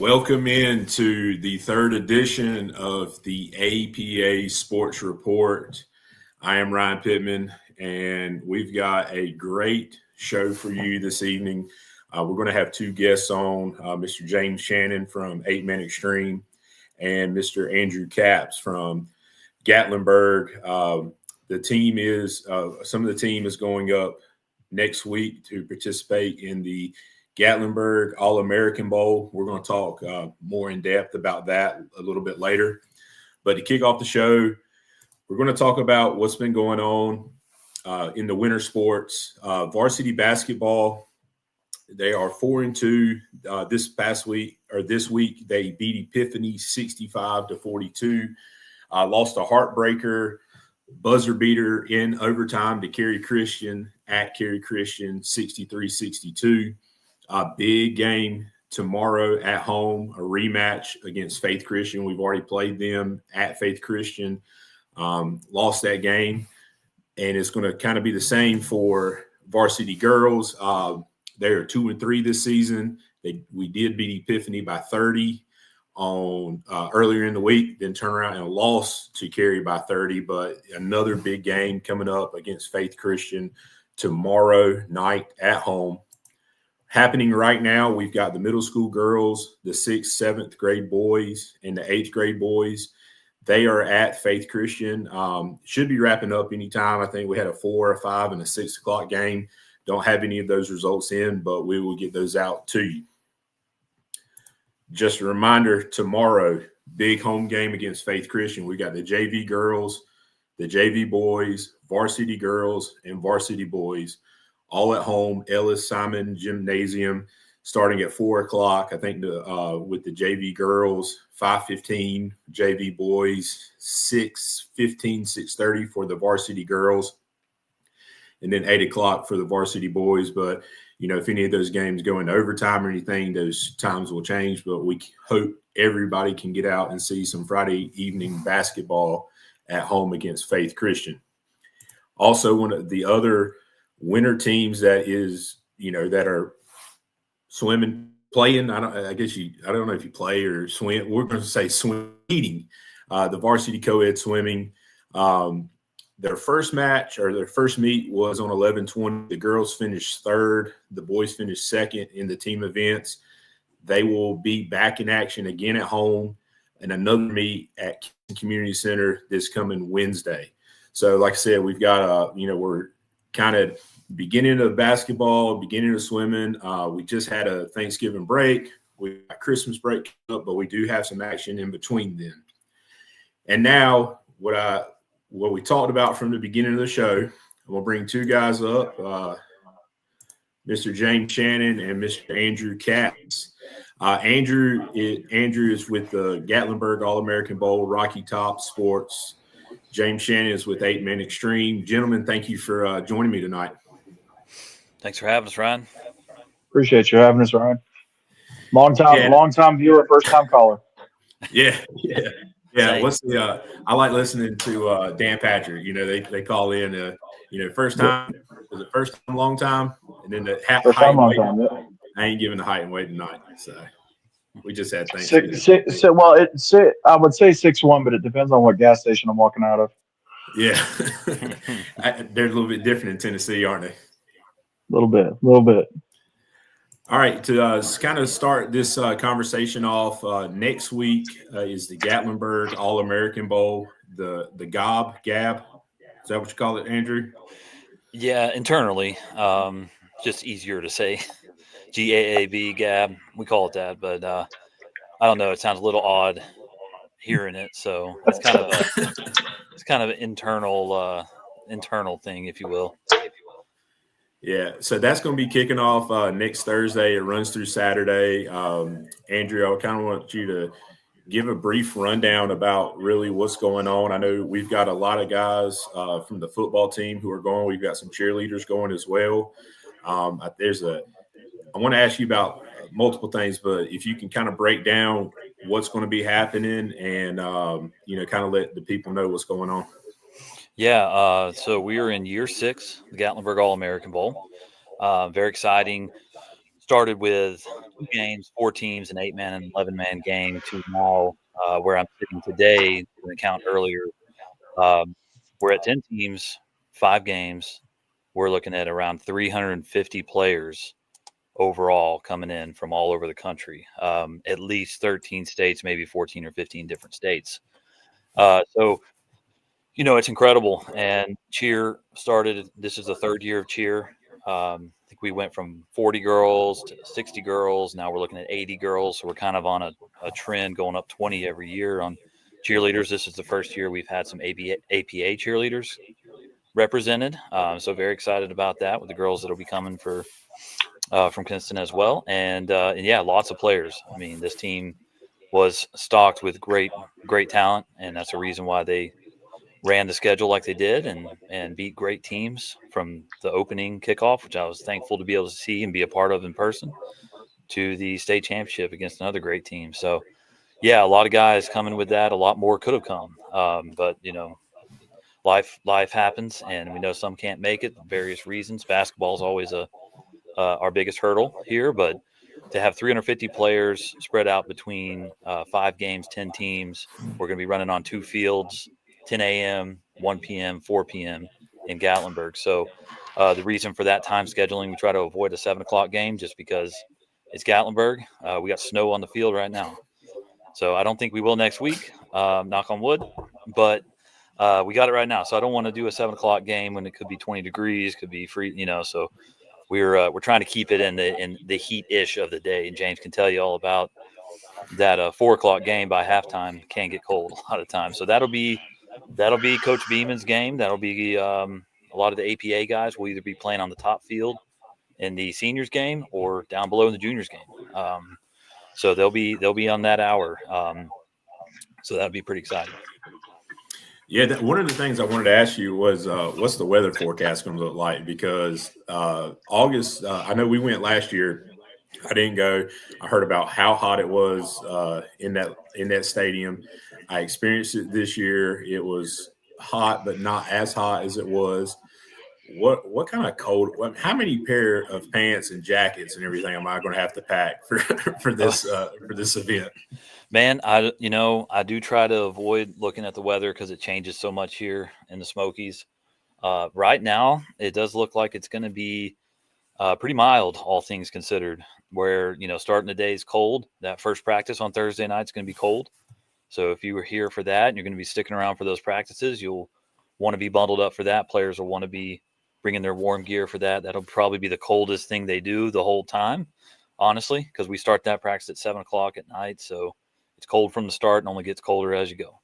Welcome in to the third edition of the APA Sports Report. I am Ryan Pittman, and we've got a great show for you this evening. We're going to have two guests on, Mr. James Shannon from 8 Man Extreme and Mr. Andrew Capps from Gatlinburg. Some of the team is going up next week to participate in the Gatlinburg All-American Bowl. We're going to talk more in depth about that a little bit later. But to kick off the show, we're going to talk about what's been going on in the winter sports. Varsity basketball, they are 4-2 this week. They beat Epiphany 65-42. Lost a heartbreaker, buzzer beater in overtime to Cary Christian at Cary Christian 63-62. Big game tomorrow at home, a rematch against Faith Christian. We've already played them at Faith Christian, lost that game, and it's going to kind of be the same for varsity girls. They are 2-3 this season. We did beat Epiphany by 30 on earlier in the week, then turn around and lost to Cary by 30. But another big game coming up against Faith Christian tomorrow night at home. Happening right now, we've got the middle school girls, the 6th, 7th grade boys, and the 8th grade boys. They are at Faith Christian. Should be wrapping up anytime. I think we had a 4, a 5, and a 6 o'clock game. Don't have any of those results in, but we will get those out to you. Just a reminder, tomorrow, big home game against Faith Christian. We got the JV girls, the JV boys, varsity girls, and varsity boys, all at home, Ellis Simon Gymnasium, starting at 4 o'clock. I think with the JV girls, 5:15, JV boys, 6:15, 6:30 for the varsity girls, and then 8 o'clock for the varsity boys. But, if any of those games go into overtime or anything, those times will change. But we hope everybody can get out and see some Friday evening basketball at home against Faith Christian. Also, one of the other winter teams that are swimming, playing. I don't know if you play or swim. We're going to say swimming. The varsity co-ed swimming. Their first match or their first meet was on 11/20. The girls finished third. The boys finished second in the team events. They will be back in action again at home and another meet at Kingston Community Center this coming Wednesday. So, like I said, we've got we're kind of beginning of basketball, beginning of swimming. We just had a Thanksgiving break. We got Christmas break up, but we do have some action in between then. And now what we talked about from the beginning of the show, I'm going to bring two guys up, Mr. James Shannon and Mr. Andrew Capps. Andrew is with the Gatlinburg All-American Bowl, Rocky Top Sports. James Shannon is with 8 Man Extreme. Gentlemen, thank you for joining me tonight. Thanks for having us, Ryan. Appreciate you having us, Ryan. Long time viewer, first time caller. Yeah. What's I like listening to Dan Patrick. They call in. First time, was it first time, long time, and then the first time, long time. Yeah. I ain't giving the height and weight tonight, so we just had things. I would say 6'1", but it depends on what gas station I'm walking out of. Yeah, they're a little bit different in Tennessee, aren't they? A little bit. All right, to kind of start this conversation off, next week is the Gatlinburg All-American Bowl, the GAB. Is that what you call it, Andrew? Yeah, internally, just easier to say. GAAB, GAB, we call it that, but I don't know, it sounds a little odd hearing it, so it's kind of an internal thing, if you will. Yeah, so that's going to be kicking off next Thursday. It runs through Saturday. Andrew, I kind of want you to give a brief rundown about really what's going on. I know we've got a lot of guys from the football team who are going. We've got some cheerleaders going as well. I want to ask you about multiple things, but if you can kind of break down what's going to be happening and, kind of let the people know what's going on. Yeah, so we are in year 6, the Gatlinburg All-American Bowl. Very exciting. started with 2 games, 4 teams, an 8-man and 11-man game to now where I'm sitting today, didn't count earlier. We're at 10 teams, 5 games. We're looking at around 350 players overall coming in from all over the country, at least 13 states, maybe 14 or 15 different states. So, it's incredible. And cheer started, this is the 3rd year of cheer. I think we went from 40 girls to 60 girls. Now we're looking at 80 girls. So we're kind of on a trend going up 20 every year on cheerleaders. This is the first year we've had some APA cheerleaders represented. So very excited about that with the girls that'll be coming from Kinston as well. And yeah, lots of players. I mean, this team was stocked with great talent, and that's the reason why they ran the schedule like they did and beat great teams from the opening kickoff, which I was thankful to be able to see and be a part of in person, to the state championship against another great team. So yeah, a lot of guys coming with that. A lot more could have come. But life happens, and we know some can't make it for various reasons. Basketball is always our biggest hurdle here, but to have 350 players spread out between 5 games, 10 teams, we're going to be running on 2 fields, 10 a.m., 1 p.m., 4 p.m. in Gatlinburg. So the reason for that time scheduling, we try to avoid a 7 o'clock game just because it's Gatlinburg. We got snow on the field right now. So I don't think we will next week, knock on wood, but we got it right now. So I don't want to do a 7 o'clock game when it could be 20 degrees, could be free, so we're trying to keep it in the heat-ish of the day. And James can tell you all about that 4 o'clock game by halftime can get cold a lot of times. So that'll be Coach Beeman's game. That'll be a lot of the APA guys will either be playing on the top field in the seniors game or down below in the juniors game. So they'll be on that hour. So that'll be pretty exciting. Yeah, one of the things I wanted to ask you was what's the weather forecast going to look like? Because August, I know we went last year. I didn't go. I heard about how hot it was in that stadium. I experienced it this year. It was hot, but not as hot as it was. What kind of cold? How many pair of pants and jackets and everything am I going to have to pack for this event? Man, I do try to avoid looking at the weather because it changes so much here in the Smokies. Right now, it does look like it's going to be pretty mild, all things considered, where, starting the day is cold. That first practice on Thursday night is going to be cold. So if you were here for that and you're going to be sticking around for those practices, you'll want to be bundled up for that. Players will want to be bringing their warm gear for that. That'll probably be the coldest thing they do the whole time, honestly, because we start that practice at 7 o'clock at night. So it's cold from the start and only gets colder as you go.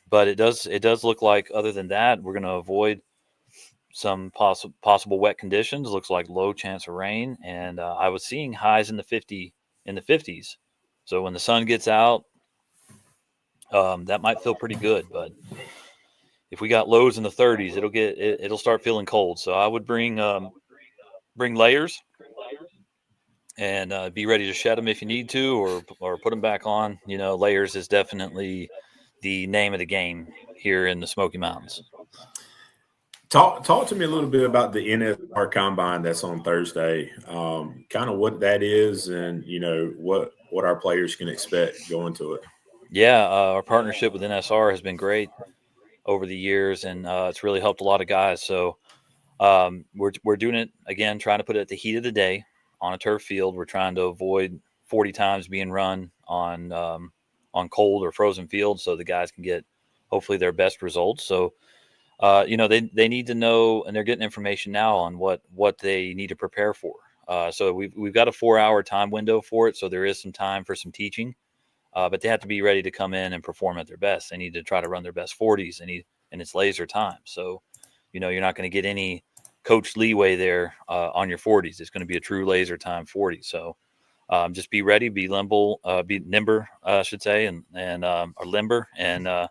But it does look like, other than that, we're going to avoid some possible wet conditions. Looks like low chance of rain, and I was seeing highs in the 50s. So when the sun gets out, that might feel pretty good. But if we got lows in the 30s, it'll start feeling cold. So I would bring layers and be ready to shed them if you need to, or put them back on. Layers is definitely the name of the game here in the Smoky Mountains. Talk to me a little bit about the NSR Combine that's on Thursday. Kind of what that is, and what our players can expect going to it. Yeah, our partnership with NSR has been great over the years, and it's really helped a lot of guys. So we're doing it again, trying to put it at the heat of the day on a turf field. We're trying to avoid 40 times being run on cold or frozen fields, so the guys can get hopefully their best results. So they need to know, and they're getting information now on what they need to prepare for. So we've got a 4-hour time window for it, so there is some time for some teaching. But they have to be ready to come in and perform at their best. They need to try to run their best 40s, and it's laser time. So, you're not going to get any coach leeway there on your 40s. It's going to be a true laser time 40. So just be ready, be nimble, be limber, I should say, and or limber, and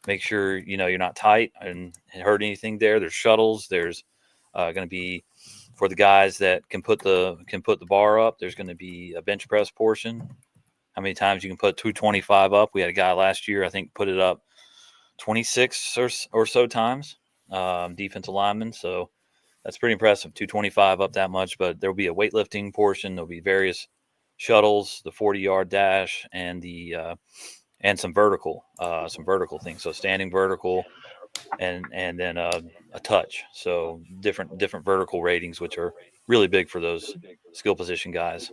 make sure, you're not tight and hurt anything there. There's shuttles. There's going to be, for the guys that can put the bar up, there's going to be a bench press portion. How many times you can put 225 up? We had a guy last year, I think, put it up 26 or so times, defensive lineman. So That's pretty impressive. 225 up that much, but there'll be a weightlifting portion. There'll be various shuttles, the 40-yard dash, and the and some vertical things. So standing vertical, and then a touch. So different vertical ratings, which are really big for those skill position guys.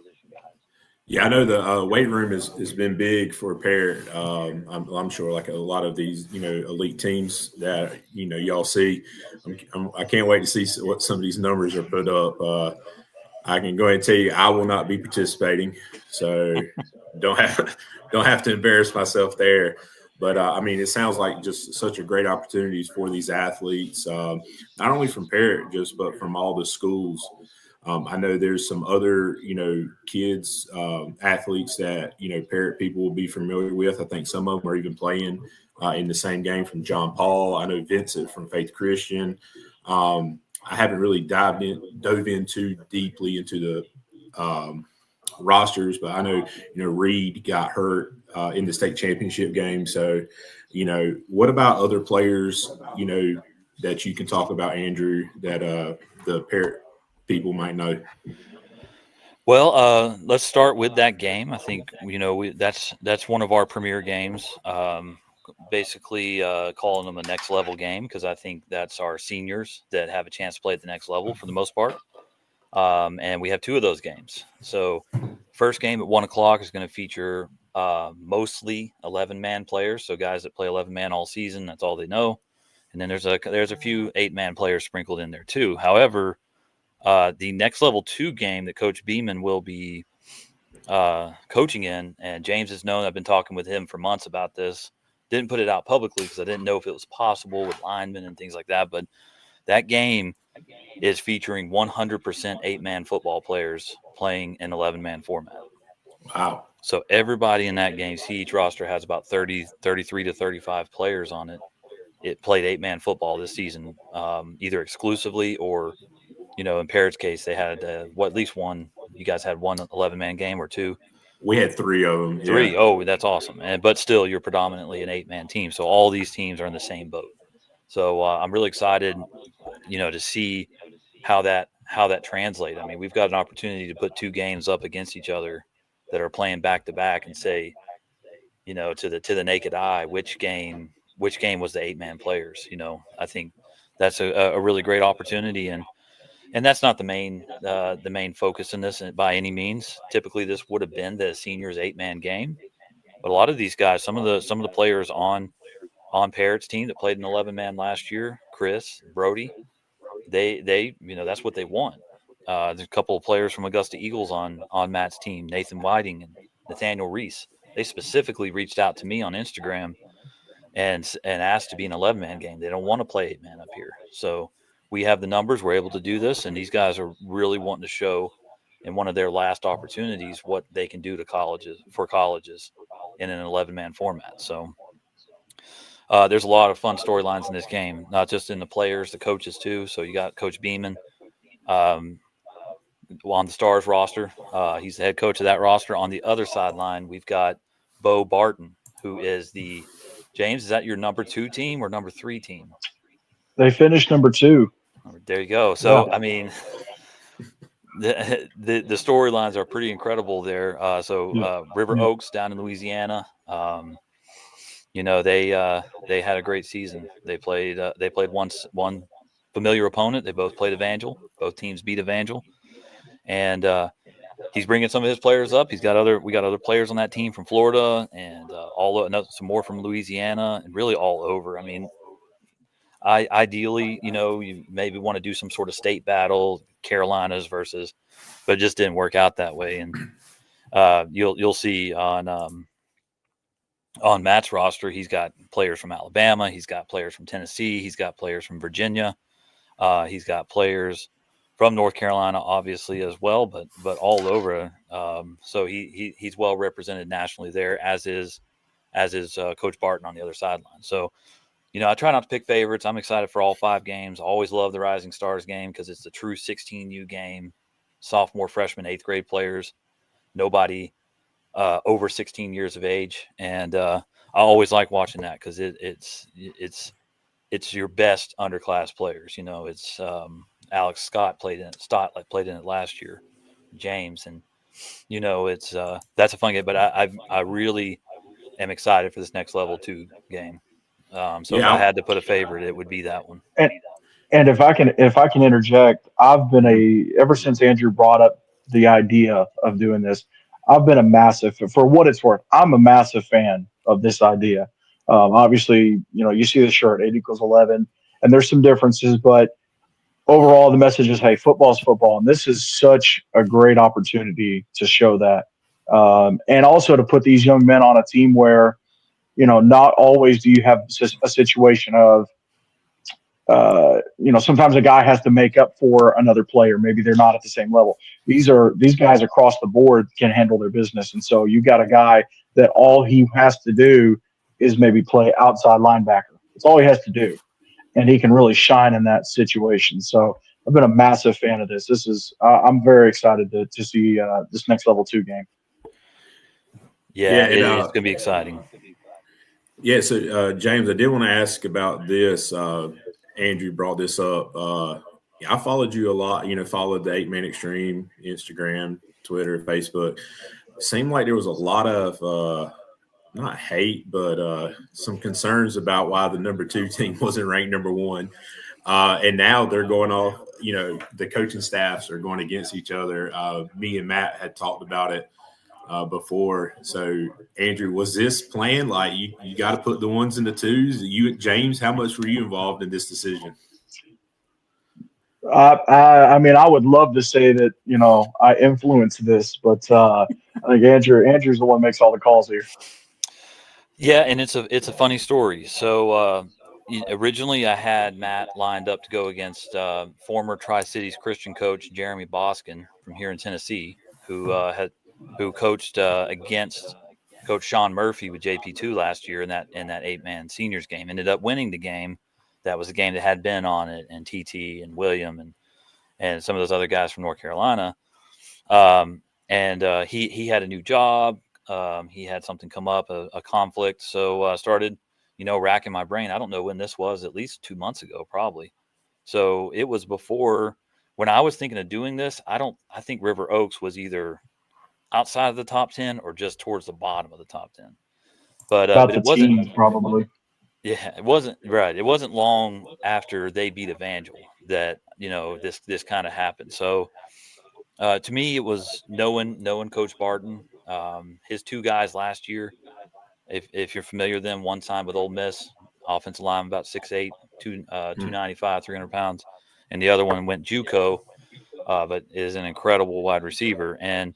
Yeah, I know the weight room has been big for Parrott. I'm sure, like a lot of these, elite teams that y'all see. I can't wait to see what some of these numbers are put up. I can go ahead and tell you, I will not be participating, so don't have to embarrass myself there. But I mean, it sounds like just such a great opportunities for these athletes, not only from Parrott, but from all the schools. I know there's some other, kids, athletes that, Parrott people will be familiar with. I think some of them are even playing in the same game from John Paul. I know Vincent from Faith Christian. I haven't really dove in too deeply into the rosters, but I know, Reed got hurt in the state championship game. So, what about other players, that you can talk about, Andrew, that the Parrott people might know? Well, let's start with that game. I think that's one of our premier games. Basically, calling them a next level game because I think that's our seniors that have a chance to play at the next level for the most part. And we have two of those games. So, first game at 1:00 is going to feature mostly 11-man players, so guys that play 11-man all season. That's all they know. And then there's a few 8-man players sprinkled in there too. However, the next level 2 game that Coach Beeman will be coaching in, and James has known, I've been talking with him for months about this. Didn't put it out publicly because I didn't know if it was possible with linemen and things like that. But that game is featuring 100% 8-man football players playing an 11-man format. Wow. So everybody in that game, see, each roster has about 33 to 35 players on it. It played 8-man football this season, either exclusively or, in Parrott's case, they had at least one. You guys had one 11-man game or two? We had 3 of them. 3. Yeah. Oh, that's awesome. But still, you're predominantly an 8-man team. So all these teams are in the same boat. So I'm really excited, to see how that translates. I mean, we've got an opportunity to put 2 games up against each other that are playing back to back and say, to the naked eye, which game was the 8-man players. I think that's a really great opportunity, and that's not the main focus in this by any means. Typically, this would have been the seniors 8-man game, but a lot of these guys, some of the players on Parrott's team that played an 11-man last year, Chris, Brody, they that's what they want. There's a couple of players from Augusta Eagles on Matt's team, Nathan Whiting and Nathaniel Reese. They specifically reached out to me on Instagram and asked to be an 11-man game. They don't want to play 8-man up here. So we have the numbers. We're able to do this, and these guys are really wanting to show in one of their last opportunities what they can do to colleges in an 11-man format. So there's a lot of fun storylines in this game, not just in the players, the coaches too. So you got Coach Beeman on the Stars roster. He's the head coach of that roster. On the other sideline, we've got Bo Barton, who is James, is that your number 2 team or number 3 team? They finished number 2. There you go. So, Yeah. I mean, the storylines are pretty incredible there. River Oaks down in Louisiana, they had a great season. They played one familiar opponent. They both played Evangel. Both teams beat Evangel, and he's bringing some of his players up. We got other players on that team from Florida and some more from Louisiana and really all over. I mean, ideally, you maybe want to do some sort of state battle, Carolinas but it just didn't work out that way. And you'll see on Matt's roster, he's got players from Alabama, he's got players from Tennessee, he's got players from Virginia, he's got players from North Carolina, obviously as well, but all over. So he's well represented nationally there, as is Coach Barton on the other sideline. So. I try not to pick favorites. I'm excited for all 5 games. I always love the Rising Stars game because it's the true 16U game. Sophomore, freshman, 8th grade players. Nobody over 16 years of age. And I always like watching that because it's your best underclass players. It's Alex Scott played in it last year, James, and it's that's a fun game. But I really am excited for this next level 2 game. So if I had to put a favorite, it would be that one. And and if I can interject, I've been ever since Andrew brought up the idea of doing this, I've been a massive, for what it's worth, I'm a massive fan of this idea. Obviously, you see the shirt, 8 = 11, and there's some differences, but overall the message is, hey, football's football, and this is such a great opportunity to show that, and also to put these young men on a team where not always do you have a situation of sometimes a guy has to make up for another player. Maybe they're not at the same level. These guys across the board can handle their business, and so you got a guy that all he has to do is maybe play outside linebacker. That's all he has to do, and he can really shine in that situation. So I've been a massive fan of this. I'm very excited to see this next level 2 game. Yeah, it's going to be exciting. Yeah, so James, I did want to ask about this. Andrew brought this up. I followed you a lot, followed the 8 Man Extreme, Instagram, Twitter, Facebook. It seemed like there was a lot of not hate, but some concerns about why the number 2 team wasn't ranked number 1. And now they're going off, the coaching staffs are going against each other. Me and Matt had talked about it before. So, Andrew, was this planned? Like you got to put the 1s and the 2s? James, how much were you involved in this decision? I mean, I would love to say that I influenced this, but I think Andrew's the one who makes all the calls here. Yeah, and it's a funny story. So originally, I had Matt lined up to go against former Tri-Cities Christian coach Jeremy Boskin from here in Tennessee, who coached against Coach Sean Murphy with JP2 last year in that 8-man seniors game. Ended up winning the game. That was the game that had Ben on it, and TT and William and some of those other guys from North Carolina. And he had a new job. He had something come up, a conflict. So I started, racking my brain. I don't know when this was, at least 2 months ago, probably. So it was before, when I was thinking of doing this, I think River Oaks was either outside of the top 10 or just towards the bottom of the top 10. But it wasn't probably. Yeah, it wasn't right. It wasn't long after they beat Evangel that this kind of happened. So to me, it was knowing Coach Barton, his 2 guys last year. If you're familiar with them, one signed with Ole Miss, offensive line about 6'8", 295, 300 pounds, and the other one went JUCO, but is an incredible wide receiver. And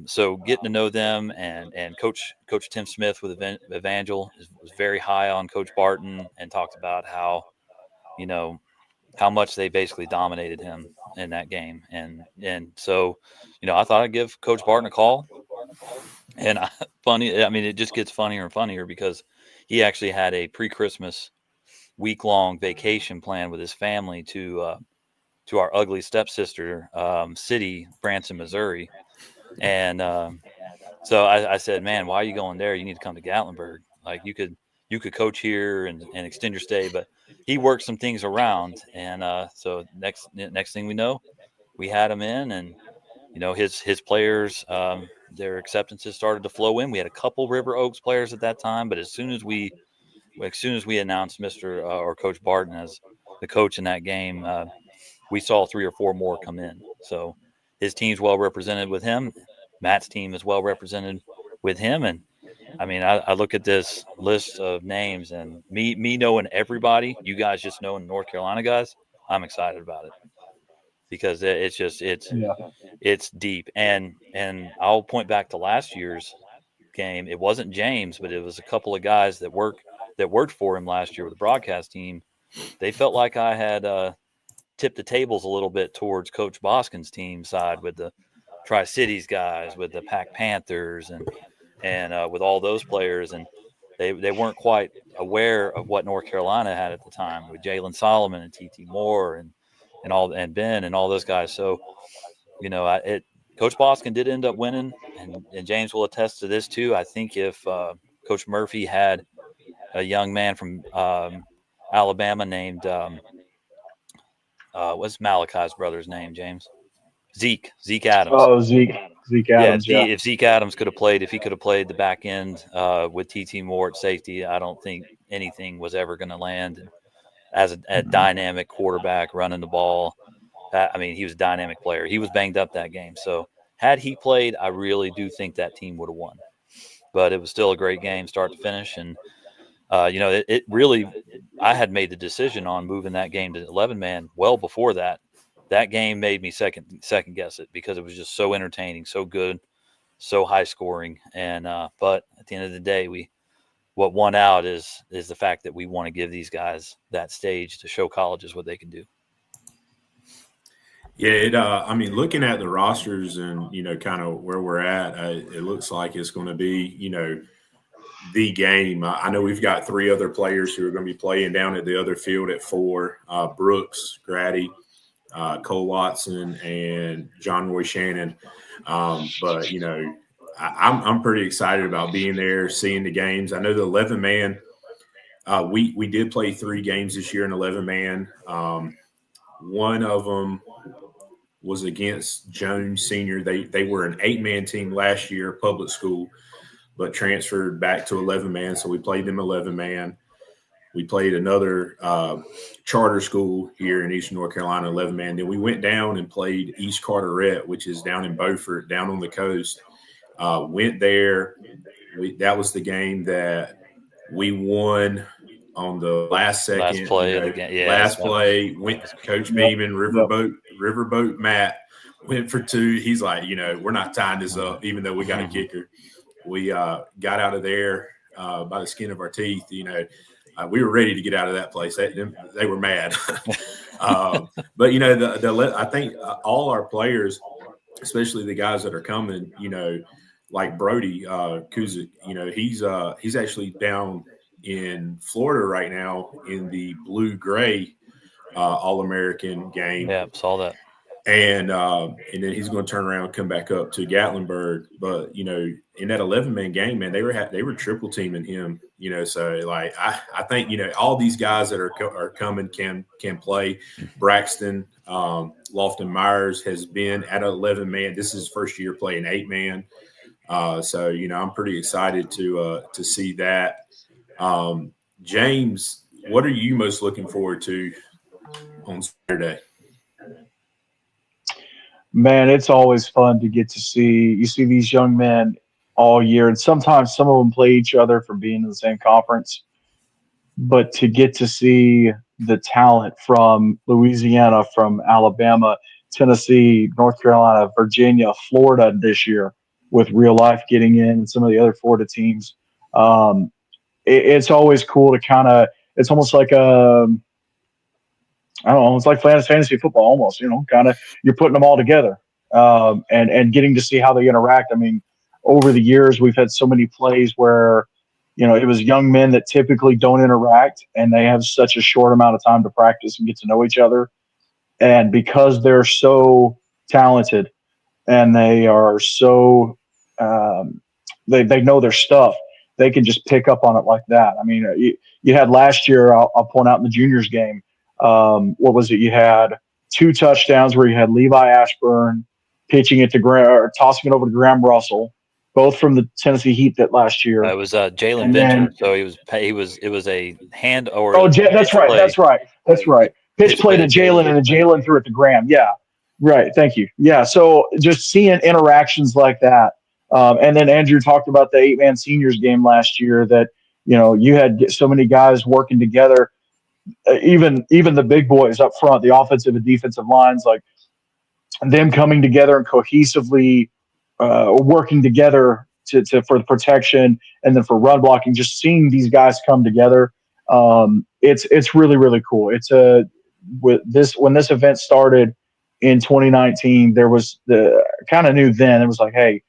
so getting to know them and Coach Tim Smith with Evangel was very high on Coach Barton and talked about how much they basically dominated him in that game. And so, I thought I'd give Coach Barton a call. And it just gets funnier and funnier because he actually had a pre-Christmas week-long vacation plan with his family to our ugly stepsister city, Branson, Missouri. And so I said, man, why are you going there? You need to come to Gatlinburg. Like you could coach here and extend your stay. But he worked some things around. And so next thing we know, we had him in, and his players, their acceptances started to flow in. We had a couple River Oaks players at that time, but as soon as we announced Mr. Or Coach Barton as the coach in that game, we saw 3 or 4 more come in. So his team's well represented with him. Matt's team is well represented with him. And I mean, I look at this list of names, and me knowing everybody, you guys just knowing North Carolina guys, I'm excited about it because it's deep. And I'll point back to last year's game. It wasn't James, but it was a couple of guys that worked for him last year with the broadcast team. They felt like I had tipped the tables a little bit towards Coach Boskin's team side with the Tri-Cities guys, with the Pack Panthers, and with all those players, and they weren't quite aware of what North Carolina had at the time with Jalen Solomon and TT Moore and Ben and all those guys. So, Coach Boskin did end up winning, and James will attest to this too. I think if Coach Murphy had a young man from Alabama named what's Malachi's brother's name, James? Zeke Adams. Oh, Zeke Adams. Yeah, if Zeke Adams could have played, if he could have played the back end with TT Moore at safety, I don't think anything was ever going to land. And as a dynamic quarterback running the ball, I mean, he was a dynamic player. He was banged up that game, so had he played, I really do think that team would have won. But it was still a great game, start to finish, and it really. I had made the decision on moving that game to 11-man well before that. That game made me second guess it because it was just so entertaining, so good, so high scoring. And but at the end of the day, what won out is the fact that we want to give these guys that stage to show colleges what they can do. Yeah, I mean, looking at the rosters and kind of where we're at, it looks like it's going to be the game. I know we've got 3 other players who are going to be playing down at the other field at 4: Brooks, Grady, Cole Watson, and John Roy Shannon. But I'm pretty excited about being there, seeing the games. I know the 11-man. We did play 3 games this year in 11-man. One of them was against Jones Senior. They were an 8-man team last year, public school, but transferred back to 11-man. So we played them 11-man. We played another charter school here in Eastern North Carolina, 11-man. Then we went down and played East Carteret, which is down in Beaufort, down on the coast. Went there. That was the game that we won on the last second. Last play of the game. Yeah, last play. Went Coach Beeman, Riverboat Matt went for 2. He's like, we're not tying this up, even though we got a kicker. We got out of there by the skin of our teeth. We were ready to get out of that place. They were mad. But I think all our players, especially the guys that are coming, like Brody Kuzik, he's actually down in Florida right now in the blue-gray All-American game. Yeah, saw that. And then he's going to turn around and come back up to Gatlinburg. But, in that 11-man game, man, they were triple teaming him, so like I think, all these guys that are coming can play. Braxton Lofton Myers has been at 11-man. This is his first year playing 8-man. So, I'm pretty excited to see that. James, what are you most looking forward to on Saturday? Man, it's always fun to get to see these young men all year. And sometimes some of them play each other from being in the same conference. But to get to see the talent from Louisiana, from Alabama, Tennessee, North Carolina, Virginia, Florida this year with Real Life getting in and some of the other Florida teams, it's always cool to it's almost like I don't know, it's like fantasy football almost, you're putting them all together and getting to see how they interact. I mean, over the years, we've had so many plays where, it was young men that typically don't interact and they have such a short amount of time to practice and get to know each other. And because they're so talented and they are so, they know their stuff, they can just pick up on it like that. I mean, you had last year, I'll point out in the juniors game, what was it? You had 2 touchdowns where you had Levi Ashburn pitching it to or tossing it over to Graham Russell, both from the Tennessee Heat that last year. It was Jalen Venture. So it was a hand or. Oh, that's right. Pitch play to Jalen and then Jalen threw it to Graham. Yeah. Right. Thank you. Yeah. So just seeing interactions like that. And then Andrew talked about the 8-man seniors game last year that, you had so many guys working together. Even the big boys up front, the offensive and defensive lines, like them coming together and cohesively working together for the protection and then for run blocking. Just seeing these guys come together, it's really, really cool. When this event started in 2019, there was the kind of knew then it was like, hey,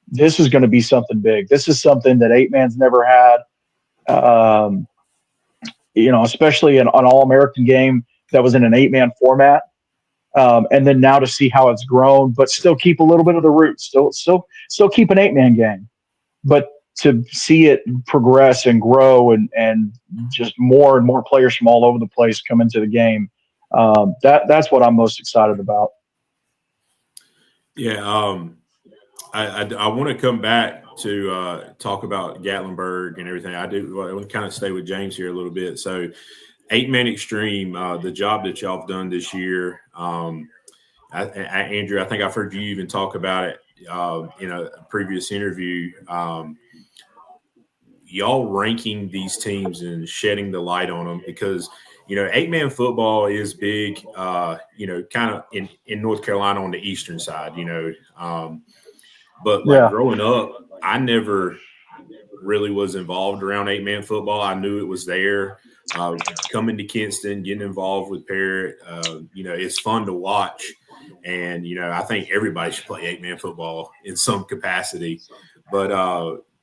this is going to be something big. This is something that 8-man's never had. Especially an All-American game that was in an 8-man format. And then now to see how it's grown, but still keep a little bit of the roots, still keep an 8-man game, but to see it progress and grow and just more and more players from all over the place come into the game. That's what I'm most excited about. Yeah, I want to come back to talk about Gatlinburg and everything. I want to kind of stay with James here a little bit. So, 8-Man Extreme, the job that y'all have done this year. Andrew, I think I've heard you even talk about it in a previous interview. Y'all ranking these teams and shedding the light on them because – 8-man football is big, kind of in North Carolina on the eastern side, but growing up, I never really was involved around 8-man football. I knew it was there. Coming to Kinston, getting involved with Parrott, it's fun to watch. And, I think everybody should play 8-man football in some capacity. But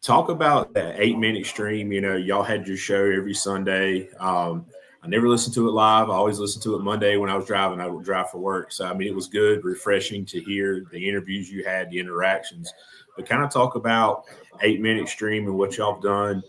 talk about that 8-man Extreme. Y'all had your show every Sunday. I never listened to it live. I always listened to it Monday when I was driving. I would drive for work. So, it was good, refreshing to hear the interviews you had, the interactions. But kind of talk about 8-Man Extreme and what y'all have done,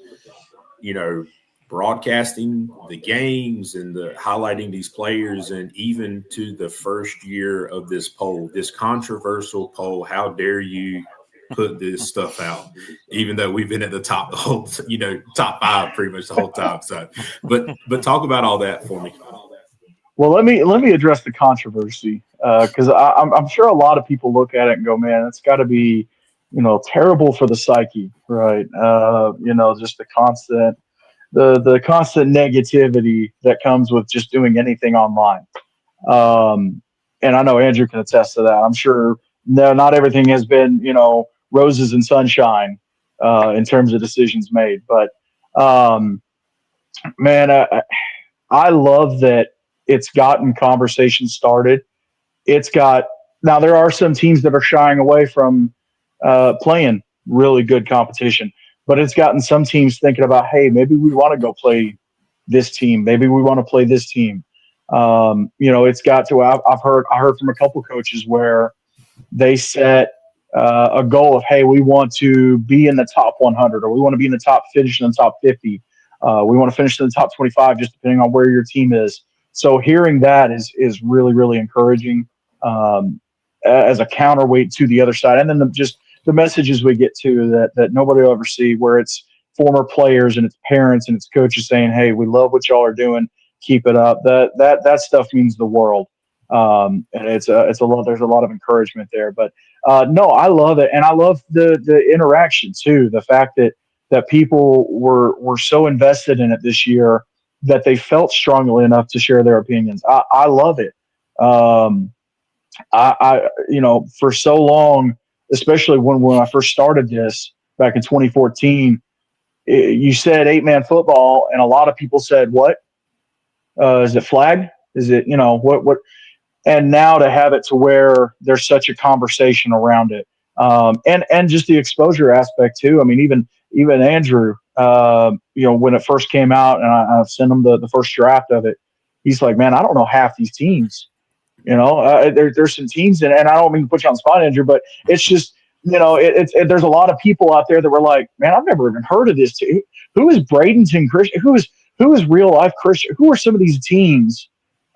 broadcasting the games and the highlighting these players, and even to the first year of this poll, this controversial poll. How dare you put this stuff out, even though we've been at the top the whole, top 5 pretty much the whole time. So, but talk about all that for me. Well, let me address the controversy because I'm sure a lot of people look at it and go, man, it's got to be, terrible for the psyche, right? Just the constant negativity that comes with just doing anything online. And I know Andrew can attest to that. I'm sure not everything has been, roses and sunshine in terms of decisions made. But, man, I love that it's gotten conversations started. Now there are some teams that are shying away from playing really good competition, but it's gotten some teams thinking about, hey, maybe we want to go play this team. Maybe we want to play this team. It's got to, I heard from a couple coaches where they set a goal of, hey, we want to be in the top 100, or we want to be in the finish in the top 50. We want to finish in the top 25, just depending on where your team is. So hearing that is really, really encouraging as a counterweight to the other side. And then the messages we get to that nobody will ever see, where it's former players and its parents and its coaches saying, hey, we love what y'all are doing. Keep it up. That stuff means the world. And it's a lot. There's a lot of encouragement there, but no, I love it, and I love the interaction too. The fact that people were so invested in it this year that they felt strongly enough to share their opinions. I love it. I for so long, especially when I first started this back in 2014, you said 8-man football, and a lot of people said, "What is it? Flag? Is it what?" And now to have it to where there's such a conversation around it, and just the exposure aspect too. Even Andrew, when it first came out, and I sent him the first draft of it, he's like, man, I don't know half these teams. There's some teams, and I don't mean to put you on the spot, Andrew, but it's just, there's a lot of people out there that were like, man, I've never even heard of this team. Who is Bradenton Christian? Who is Real Life Christian? Who are some of these teams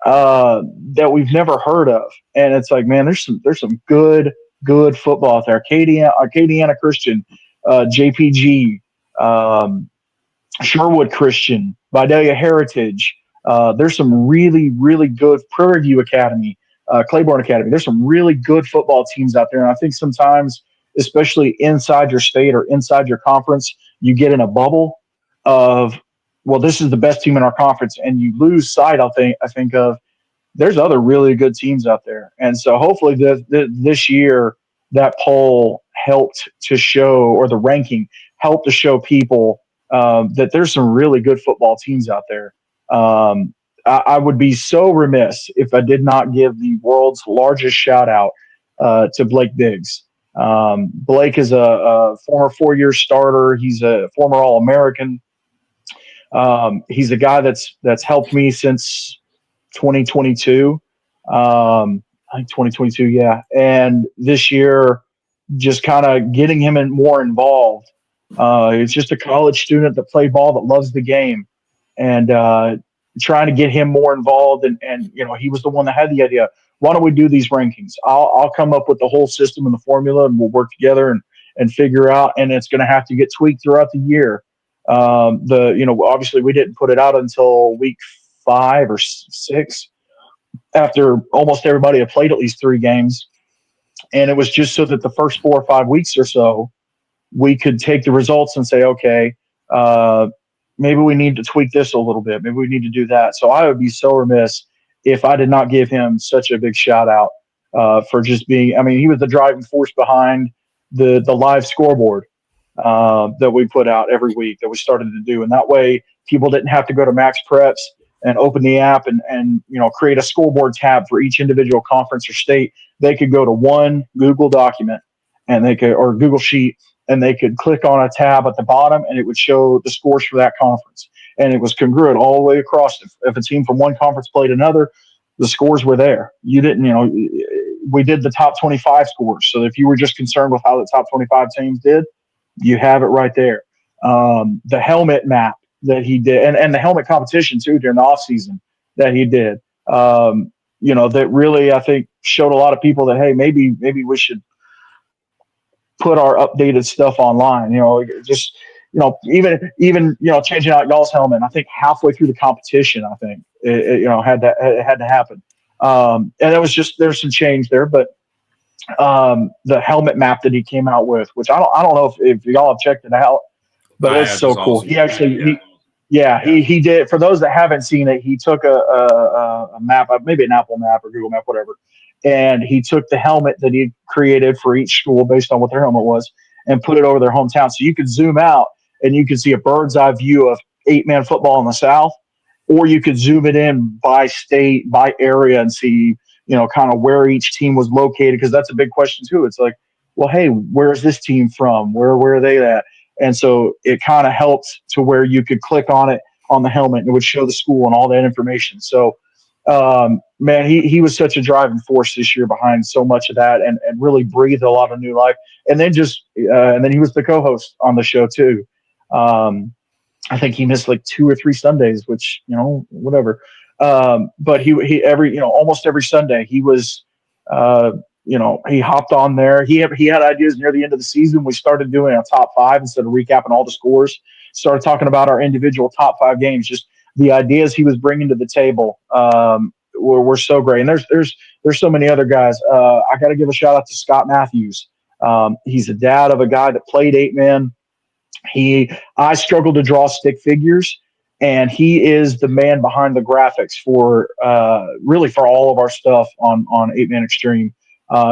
that we've never heard of? And it's like, man, there's some good football out there. Acadiana Christian, JPG, Sherwood Christian, Vidalia Heritage. There's some really, really good Prairie View Academy, Claiborne Academy. There's some really good football teams out there. And I think sometimes, especially inside your state or inside your conference, you get in a bubble of, well, this is the best team in our conference, and you lose sight, I think of, there's other really good teams out there. And so hopefully this year that poll helped to show, or the ranking helped to show people that there's some really good football teams out there. I would be so remiss if I did not give the world's largest shout out to Blake Biggs. Blake is a former 4-year starter. He's a former All-American. He's a guy that's helped me since 2022. I think 2022, yeah. And this year, just kind of getting him more involved. He's just a college student that played ball, that loves the game. And trying to get him more involved. And he was the one that had the idea. Why don't we do these rankings? I'll come up with the whole system and the formula, and we'll work together and figure out. And it's going to have to get tweaked throughout the year. Obviously we didn't put it out until week 5 or 6, after almost everybody had played at least 3 games. And it was just so that the first 4 or 5 weeks or so, we could take the results and say, okay, maybe we need to tweak this a little bit. Maybe we need to do that. So I would be so remiss if I did not give him such a big shout out for just being, he was the driving force behind the live scoreboard that we put out every week that we started to do. And that way people didn't have to go to Max Preps and open the app and create a scoreboard tab for each individual conference or state. They could go to one Google document or Google Sheet, and they could click on a tab at the bottom, and it would show the scores for that conference. And it was congruent all the way across. If a team from one conference played another, the scores were there. You didn't, we did the top 25 scores. So if you were just concerned with how the top 25 teams did, you have it right there. The helmet map that he did, and the helmet competition too during the off season that he did, that really, I think, showed a lot of people that, hey, maybe we should put our updated stuff online. Even changing out y'all's helmet. I think halfway through the competition, I think it had to happen. And it was just, there's some change there, but the helmet map that he came out with, which I don't know if y'all have checked it out, but it's so cool. Awesome. He actually, he did. For those that haven't seen it, he took a map, maybe an Apple map or Google map, whatever, and he took the helmet that he created for each school based on what their helmet was and put it over their hometown. So you could zoom out and you could see a bird's eye view of 8-man football in the South, or you could zoom it in by state, by area, and see, kind of where each team was located, because that's a big question too. It's like, well, hey, where's this team from? Where are they at? And so it kind of helped to where you could click on it on the helmet and it would show the school and all that information. So, man, he was such a driving force this year behind so much of that, and really breathed a lot of new life. And then and then he was the co-host on the show too. I think he missed like 2 or 3 Sundays, which, whatever. But he almost every Sunday he was, he hopped on there. He had ideas near the end of the season. We started doing a top 5 instead of recapping all the scores. Started talking about our individual top 5 games. Just the ideas he was bringing to the table were so great. And there's so many other guys. I got to give a shout out to Scott Matthews. He's a dad of a guy that played 8-man. I struggled to draw stick figures, and he is the man behind the graphics for really for all of our stuff on 8-Man Extreme.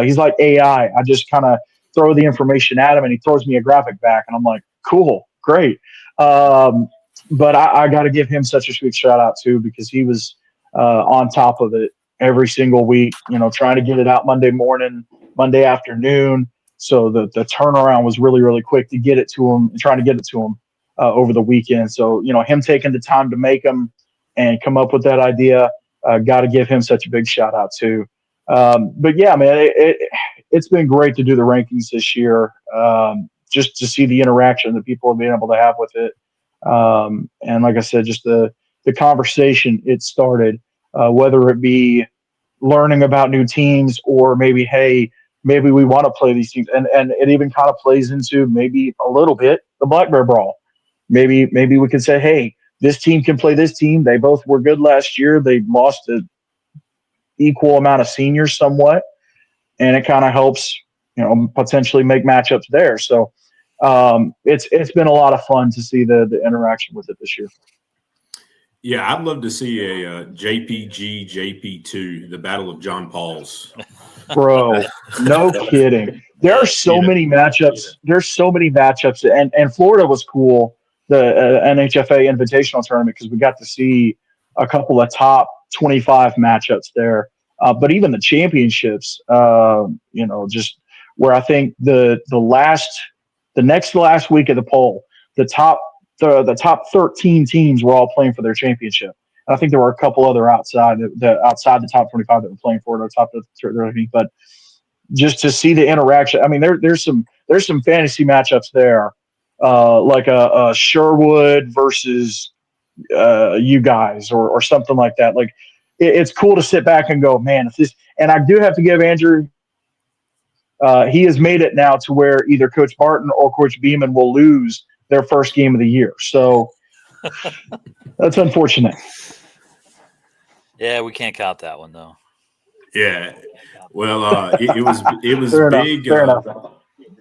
He's like AI. I just kind of throw the information at him, and he throws me a graphic back, and I'm like, cool, great. But I got to give him such a sweet shout out too, because he was on top of it every single week, trying to get it out Monday morning, Monday afternoon. So the turnaround was really, really quick to get it to him and trying to get it to him over the weekend. So, him taking the time to make them and come up with that idea, got to give him such a big shout out too. But yeah, man, it's been great to do the rankings this year, just to see the interaction that people have been able to have with it. And like I said, just the conversation it started, whether it be learning about new teams or maybe we want to play these teams, and it even kind of plays into maybe a little bit the Black Bear Brawl. Maybe we could say, hey, this team can play this team. They both were good last year. They lost an equal amount of seniors somewhat, and it kind of helps, potentially make matchups there. So it's been a lot of fun to see the interaction with it this year. Yeah, I'd love to see a JPG JP2, the Battle of John Paul's. Bro, no kidding. There are so many matchups. There's so many matchups, and Florida was cool, the NHFA Invitational Tournament, because we got to see a couple of top 25 matchups there. But even the championships, just where I think the next to last week of the poll, the top 13 teams were all playing for their championship. And I think there were a couple other outside the top 25 that were playing for it, or top 30. But just to see the interaction, there's some fantasy matchups there, like a Sherwood versus you guys or something like that. Like it's cool to sit back and go, man, if this. And I do have to give Andrew. He has made it now to where either Coach Martin or Coach Beeman will lose their first game of the year. So that's unfortunate. Yeah, we can't count that one though. Yeah. Well, it was Fair big. Fair enough.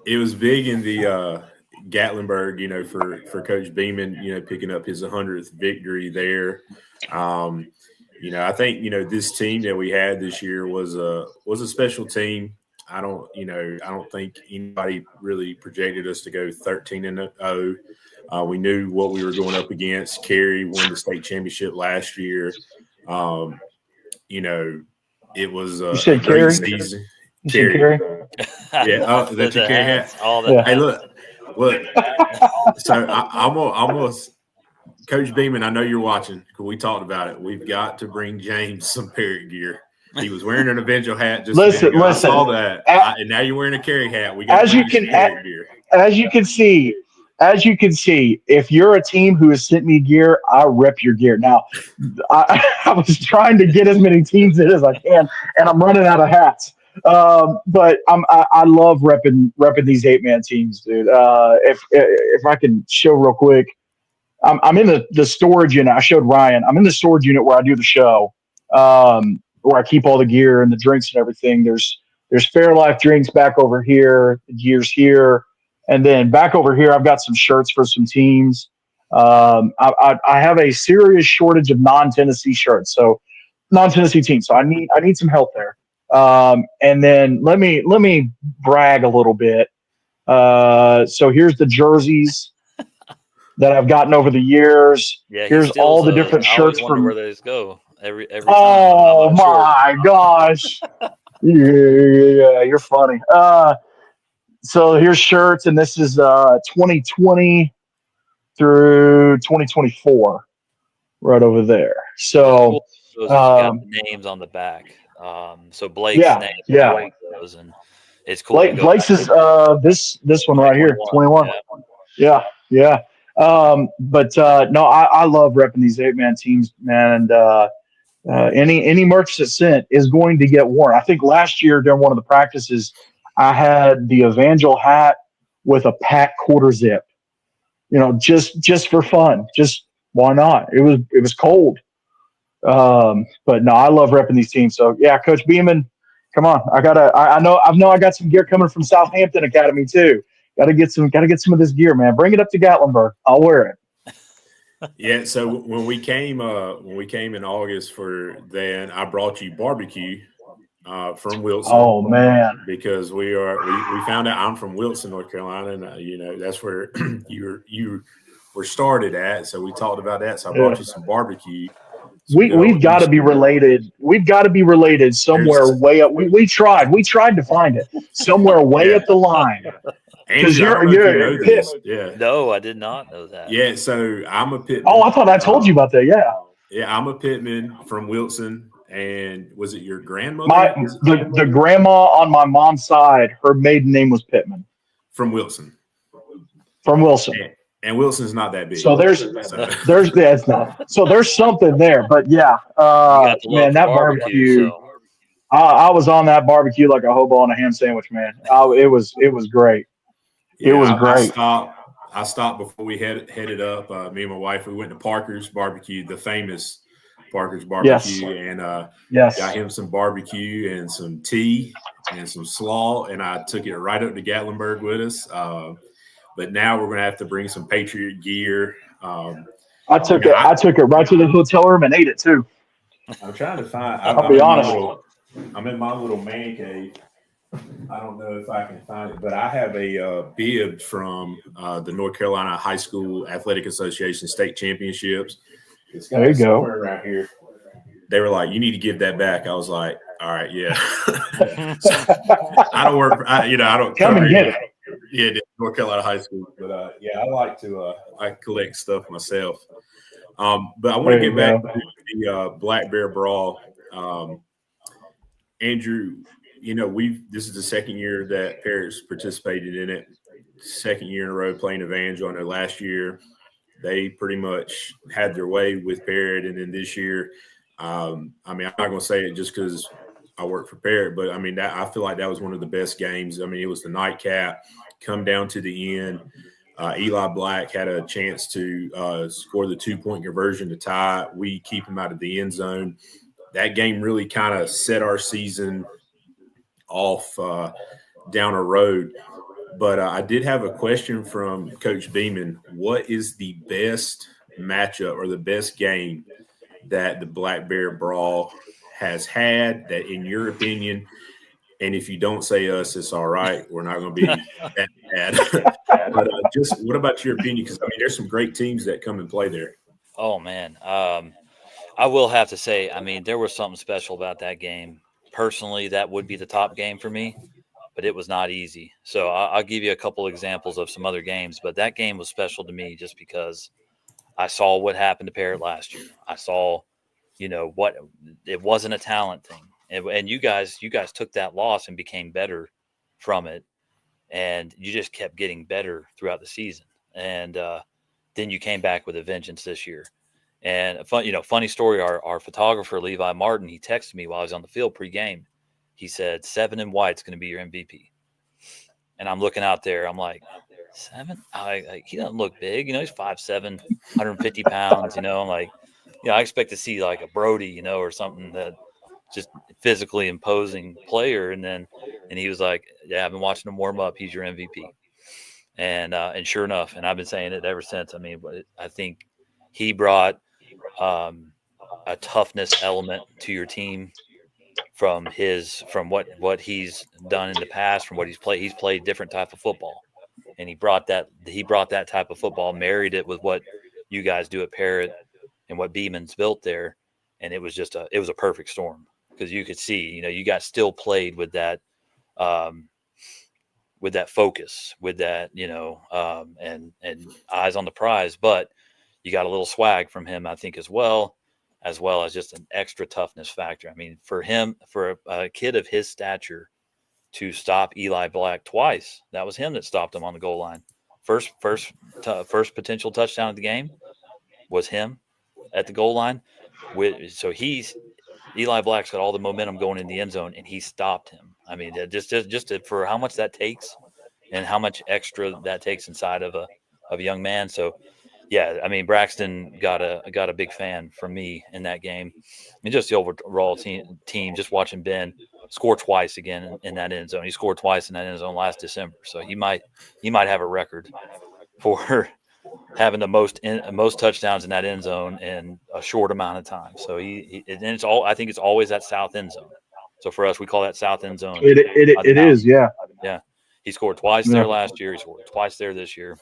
It was big in the Gatlinburg, for Coach Beeman, picking up his 100th victory there. I think this team that we had this year was a special team. I don't think anybody really projected us to go 13-0. We knew what we were going up against. Cary won the state championship last year. It was a great Cary? season. You said Cary? Yeah. Oh, that's your Cary hat. All that. Yeah. Hey, look. So I'm gonna Coach Beeman, I know you're watching because we talked about it. We've got to bring James some Parrot gear. He was wearing an Evangel hat just a minute ago. I saw that. And now you're wearing a Cary hat. We got gear. As you can see, if you're a team who has sent me gear, I rep your gear. Now, I was trying to get as many teams in as I can, and I'm running out of hats. But I love repping these 8-man teams, dude. If I can show real quick, I'm in the storage unit. I showed Ryan. I'm in the storage unit where I do the show, where I keep all the gear and the drinks and everything. There's Fairlife drinks back over here, the gear's here. And then back over here, I've got some shirts for some teams. I have a serious shortage of non-Tennessee shirts, so non-Tennessee teams. So I need some help there. And then let me brag a little bit. So here's the jerseys that I've gotten over the years. Yeah, here's all the different shirts from where those go every time. Oh my gosh! Yeah, you're funny. So here's shirts, and this is 2020 through 2024, right over there. So those got the names on the back. So Blake's name, Blake goes, and it's cool. Blake's is this one right here, 21. Yeah. But no, I love repping these 8-man teams, man. And any merch that's sent is going to get worn. I think last year during one of the practices, I had the Evangel hat with a pack quarter zip, just for fun. Just why not? It was cold. But no, I love repping these teams. So yeah, Coach Beeman, come on. I know I got some gear coming from Southampton Academy too. Gotta get some of this gear, man. Bring it up to Gatlinburg. I'll wear it. Yeah, so when we came in August for then, I brought you barbecue from Wilson. Oh man, because we found out I'm from Wilson, North Carolina, and that's where you were started at. So we talked about that. So I brought you some barbecue. We've got to be related. We've got to be related somewhere way up. We tried to find it somewhere way up the line. Because you're this. Yeah. No, I did not know that. Yeah, so I'm a Pittman. Oh, I thought I told you about that. Yeah. Yeah, I'm a Pittman from Wilson. And was it your grandmother? The grandma on my mom's side, her maiden name was Pittman. From Wilson. And Wilson's not that big. So there's that's not. So there's something there. But yeah, man, that barbecue. So. I was on that barbecue like a hobo on a ham sandwich, man. It was great. Yeah, it was great. I stopped before we headed up. Me and my wife, we went to Parker's Barbecue, the famous Parker's Barbecue, and got him some barbecue and some tea and some slaw, and I took it right up to Gatlinburg with us. But now we're going to have to bring some Patriot gear. I took it right to the hotel room and ate it too. I'm trying to find. I'll be honest. I'm in my little man cave. I don't know if I can find it, but I have a bib from the North Carolina High School Athletic Association state championships. It's got there you go. Right here. They were like, "You need to give that back." I was like, "All right, yeah." I don't work. I don't come and get it. Yeah, North Carolina High School, but I like to I collect stuff myself. But I want to get back to the Black Bear Brawl. Andrew, this is the second year that Parrots participated in it. Second year in a row playing Evangel. I know last year they pretty much had their way with Parrott. And then this year, I mean, I'm not going to say it just because I work for Parrott, but I mean, that I feel like that was one of the best games. I mean, it was the nightcap, come down to the end. Eli Black had a chance to score the 2-point conversion to tie. We keep him out of the end zone. That game really kind of set our season off down a road. But I did have a question from Coach Beeman. What is the best matchup or the best game that the Black Bear Brawl has had that, in your opinion, and if you don't say us, it's all right. We're not going to be that bad. But just what about your opinion? Because, I mean, there's some great teams that come and play there. Oh, man. I will have to say, I mean, there was something special about that game. Personally, that would be the top game for me, but it was not easy. So I'll give you a couple examples of some other games, but that game was special to me just because I saw what happened to Parrott last year. I saw, what it wasn't a talent thing. And you guys took that loss and became better from it. And you just kept getting better throughout the season. And then you came back with a vengeance this year. And funny story, our photographer, Levi Martin, he texted me while I was on the field pregame. He said, 7 and White's going to be your MVP. And I'm looking out there. I'm like, 7? He doesn't look big. He's 5'7", 150 pounds, I'm like, I expect to see like a Brody, or something that just physically imposing player. And he was like, yeah, I've been watching him warm up. He's your MVP. And sure enough, and I've been saying it ever since. I mean, I think he brought a toughness element to your team from what he's done in the past, from what he's played. He's played different type of football, and he brought that type of football, married it with what you guys do at Parrott and what Beeman's built there. And it was a perfect storm, because you could see, you guys still played with that focus, with that, and eyes on the prize, but you got a little swag from him, I think, as well as just an extra toughness factor. I mean, for a kid of his stature to stop Eli Black twice, that was him that stopped him on the goal line. First potential touchdown of the game was him at the goal line. So Eli Black's got all the momentum going in the end zone, and he stopped him. I mean, just for how much that takes and how much extra that takes inside of a young man. So, yeah, I mean, Braxton got a big fan from me in that game. I mean, just the overall team, just watching Ben score twice again in that end zone. He scored twice in that end zone last December, so he might have a record for having the most touchdowns in that end zone in a short amount of time. So I think it's always that south end zone. So for us, we call that south end zone. It is, yeah. Yeah. He scored twice there last year. He scored twice there this year.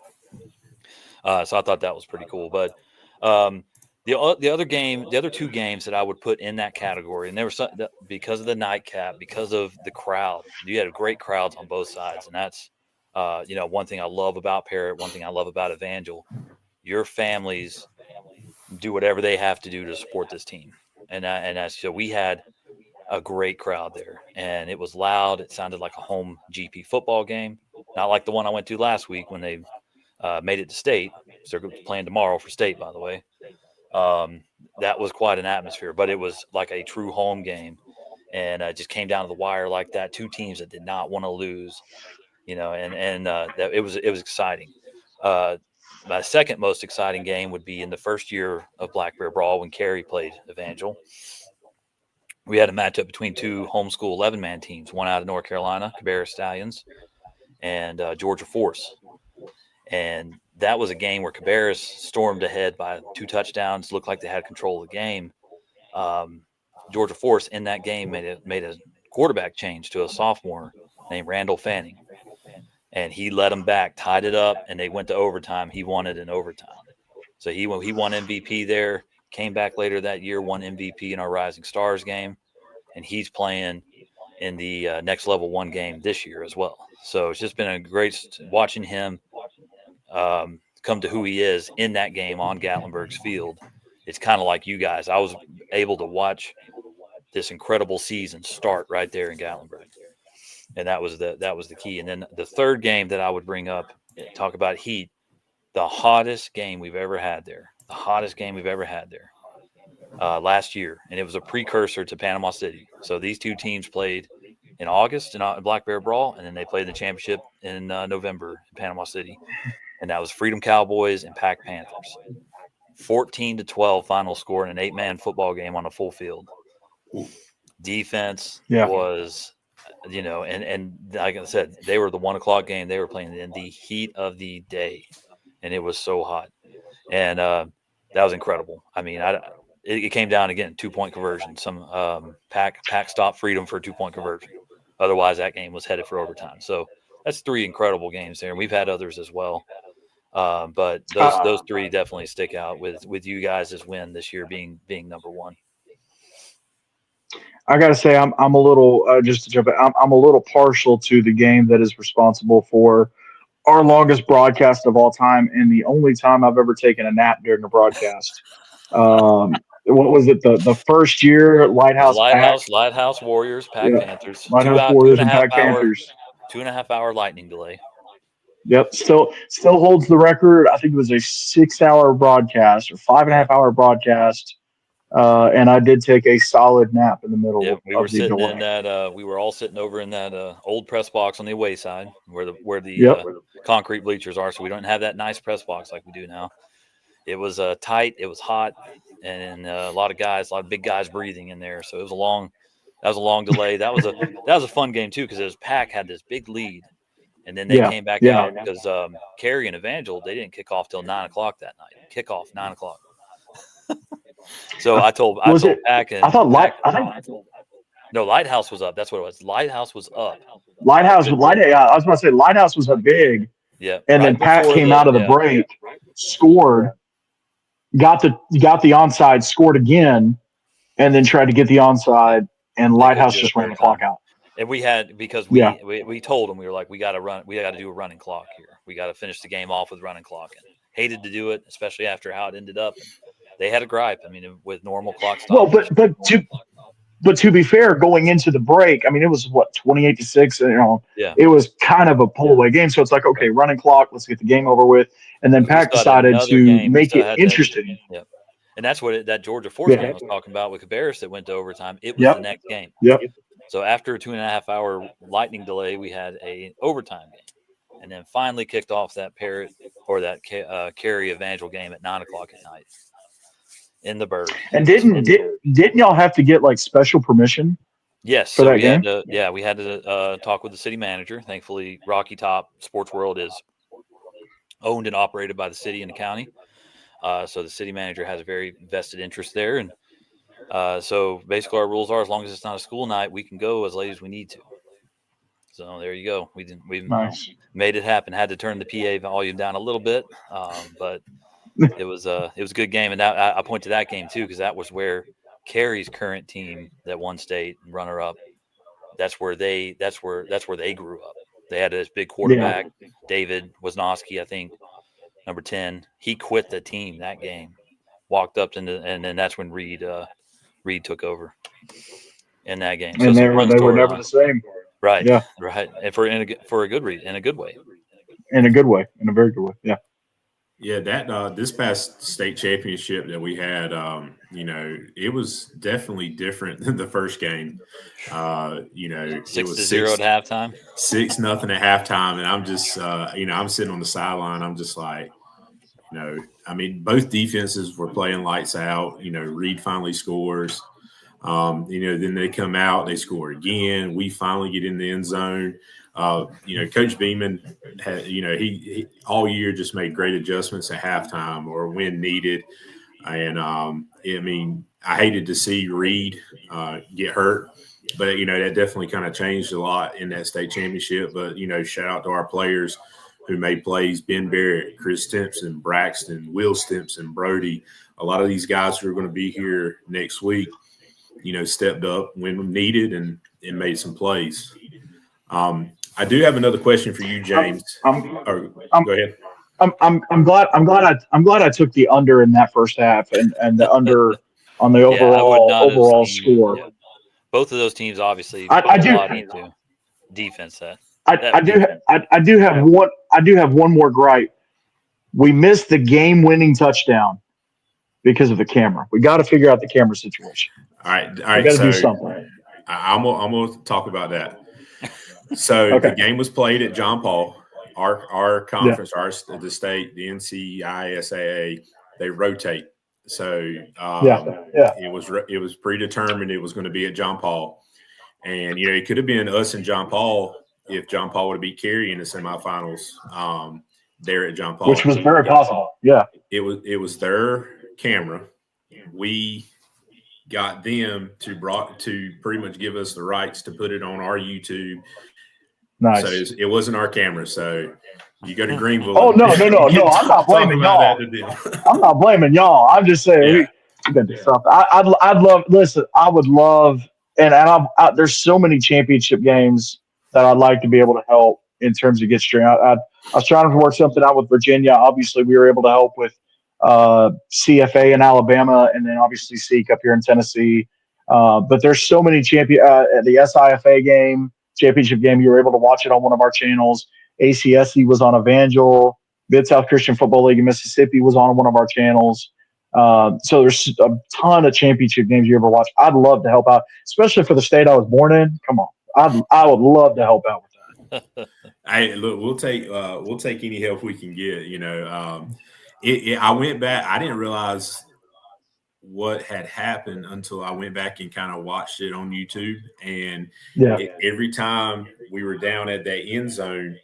So I thought that was pretty cool. But the other two games that I would put in that category, and there was because of the nightcap, because of the crowd. You had great crowds on both sides, and that's one thing I love about Parrott, one thing I love about Evangel. Your families do whatever they have to do to support this team, so we had a great crowd there, and it was loud. It sounded like a home GP football game, not like the one I went to last week when they made it to state. So they're playing tomorrow for state, by the way. That was quite an atmosphere, but it was like a true home game, and it just came down to the wire like that. Two teams that did not want to lose, that it was exciting. My second most exciting game would be in the first year of Black Bear Brawl when Carey played Evangel. We had a matchup between two homeschool 11-man teams, one out of North Carolina, Cabarrus Stallions, and Georgia Force. And that was a game where Cabarrus stormed ahead by 2 touchdowns, looked like they had control of the game. Georgia Force in that game made a quarterback change to a sophomore named Randall Fanning. And he led them back, tied it up, and they went to overtime. He won it in overtime. So he won MVP there, came back later that year, won MVP in our Rising Stars game, and he's playing in the Next Level 1 game this year as well. So it's just been a great watching him come to who he is in that game on Gatlinburg's field. It's kind of like you guys. I was able to watch this incredible season start right there in Gatlinburg. And that was the key. And then the third game that I would bring up, talk about heat, the hottest game we've ever had there. The hottest game we've ever had there last year, and it was a precursor to Panama City. So these two teams played in August in Black Bear Brawl, and then they played the championship in November in Panama City, and that was Freedom Cowboys and Pack Panthers. 14-12 final score in an 8-man football game on a full field. Defense was, and like I said, they were the 1 o'clock game. They were playing in the heat of the day, and it was so hot, and that was incredible. I mean, it came down again, 2-point conversion. Some Pack stopped Freedom for a 2-point conversion. Otherwise, that game was headed for overtime. So that's 3 incredible games there, and we've had others as well. But those 3 definitely stick out with you guys' win this year being number 1. I got to say, I'm a little just to jump in, I'm a little partial to the game that is responsible for our longest broadcast of all time, and the only time I've ever taken a nap during a broadcast. What was it? The first year, Lighthouse Warriors, Pack Panthers, Lighthouse Warriors and Pack Panthers. 2.5 hour lightning delay. Yep, still holds the record. I think it was a 6-hour broadcast or 5.5 hour broadcast. And I did take a solid nap in the middle. Yeah, we were sitting in that. We were all sitting over in that old press box on the away side, where the concrete bleachers are. So we don't have that nice press box like we do now. It was tight. It was hot, and a lot of big guys breathing in there. So it was a long. That was a long delay. That was a fun game too, because his Pack had this big lead, and then they came back out because Carey and Evangel, they didn't kick off till 9 o'clock that night. Kickoff 9 o'clock. So I told Pack and Lighthouse was up. That's what it was. Lighthouse was up. I was about to say Lighthouse was up big. Yeah. And then Pack came out of the break, scored, got the onside, scored again, and then tried to get the onside, and Lighthouse just ran the clock out. And we had, because we told them, we were like, we got to do a running clock here. We got to finish the game off with running clock. And hated to do it, especially after how it ended up. They had a gripe. I mean, with normal clock stop. Well, but to be fair, going into the break, I mean, it was 28-6. It was kind of a pull away game. So it's like, okay, running clock, let's get the game over with. And then Pack decided to make it interesting. Yep. And that's what that Georgia Force game I was talking about with Cabarrus that went to overtime. It was the next game. Yep. So after a 2.5 hour lightning delay, we had a overtime game, and then finally kicked off that Carey Evangel game at 9 o'clock at night in the Berg. And didn't y'all have to get like special permission? Yes. For that game? We had to talk with the city manager. Thankfully, Rocky Top Sports World is owned and operated by the city and the county. So the city manager has a very vested interest there. And so basically our rules are, as long as it's not a school night, we can go as late as we need to. So there you go. We made it happen. Had to turn the PA volume down a little bit, but it was a good game. And I point to that game too, because that was where Carey's current team that won state and runner up. That's where they grew up. They had this big quarterback, David Wisnowski, I think, number 10. He quit the team that game, walked up and then that's when Reed took over in that game. So and they were never the same. Right. Yeah. Right. And for a good reason, in a good way. In a good way. In a very good way. Yeah. Yeah, that this past state championship that we had, it was definitely different than the first game. 6-0 at halftime. 6-0 at halftime, and I'm just, I'm sitting on the sideline. I'm just like, both defenses were playing lights out. Reed finally scores. Then they come out, they score again. We finally get in the end zone. Coach Beeman had, he all year just made great adjustments at halftime or when needed. And I hated to see Reed get hurt, but that definitely kind of changed a lot in that state championship. But shout out to our players who made plays: Ben Barrett, Chris Stimpson, Braxton, Will Stimpson, Brody. A lot of these guys who are going to be here next week, stepped up when needed and made some plays. I do have another question for you, James. Go ahead. I'm glad I took the under in that first half and the under on the overall score. Yeah. Both of those teams obviously I do into defense. I do have one more gripe. We missed the game-winning touchdown because of the camera. We got to figure out the camera situation. All right. We got to do something. I'm gonna talk about that. So the game was played at John Paul, our conference, the state, the NCISAA. They rotate. So it was predetermined it was going to be at John Paul, and it could have been us and John Paul if John Paul would have beat Cary in the semifinals there at John Paul, which was very possible. Yeah, it was their camera. We got them to pretty much give us the rights to put it on our YouTube. Nice. So it wasn't our camera. So you go to Greenville. Oh no! I'm not blaming y'all. I'm not blaming y'all. I'm just saying we got to do something. I'd love. Listen, I would love, and there's so many championship games that I'd like to be able to help in terms of get straight. I was trying to work something out with Virginia. Obviously, we were able to help with CFA in Alabama, and then obviously SEEK up here in Tennessee. But there's so many the SIFA championship game. You were able to watch it on one of our channels. ACSC was on Evangel. Mid-South Christian Football League in Mississippi was on one of our channels. So there's a ton of championship games you ever watch. I'd love to help out, especially for the state I was born in. Come on, I would love to help out with that. Hey, look, we'll take any help we can get. I went back. I didn't realize what had happened until I went back and kind of watched it on YouTube. And every time we were down at that end zone,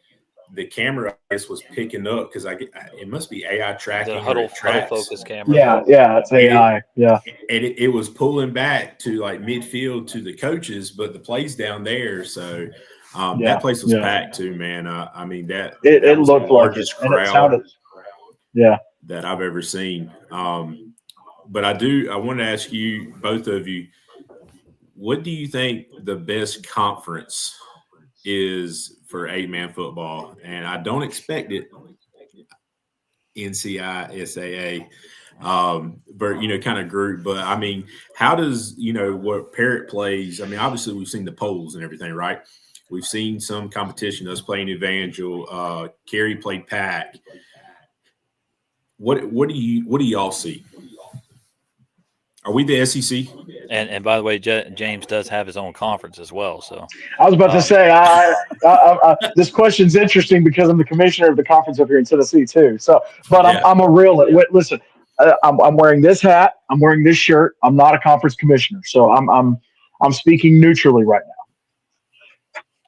the camera was picking up because it must be AI tracking. The huddle focus camera. Yeah, it's AI. And it was pulling back to like midfield to the coaches, but the play's down there. So that place was packed too, man. I mean that it was looked the largest like crowd that I've ever seen. But I want to ask you, both of you, what do you think the best conference is for 8-man football? And I don't expect it NCISAA, but kind of group. But I mean, how does what Parrott plays? I mean, obviously we've seen the polls and everything, right? We've seen some competition. Us playing Evangel. Cary played Pack. What do y'all see? Are we the SEC? And by the way, James does have his own conference as well. So I was about to say, this question's interesting because I'm the commissioner of the conference up here in Tennessee too. So, but I'm a real. Listen, I'm wearing this hat. I'm wearing this shirt. I'm not a conference commissioner, so I'm speaking neutrally right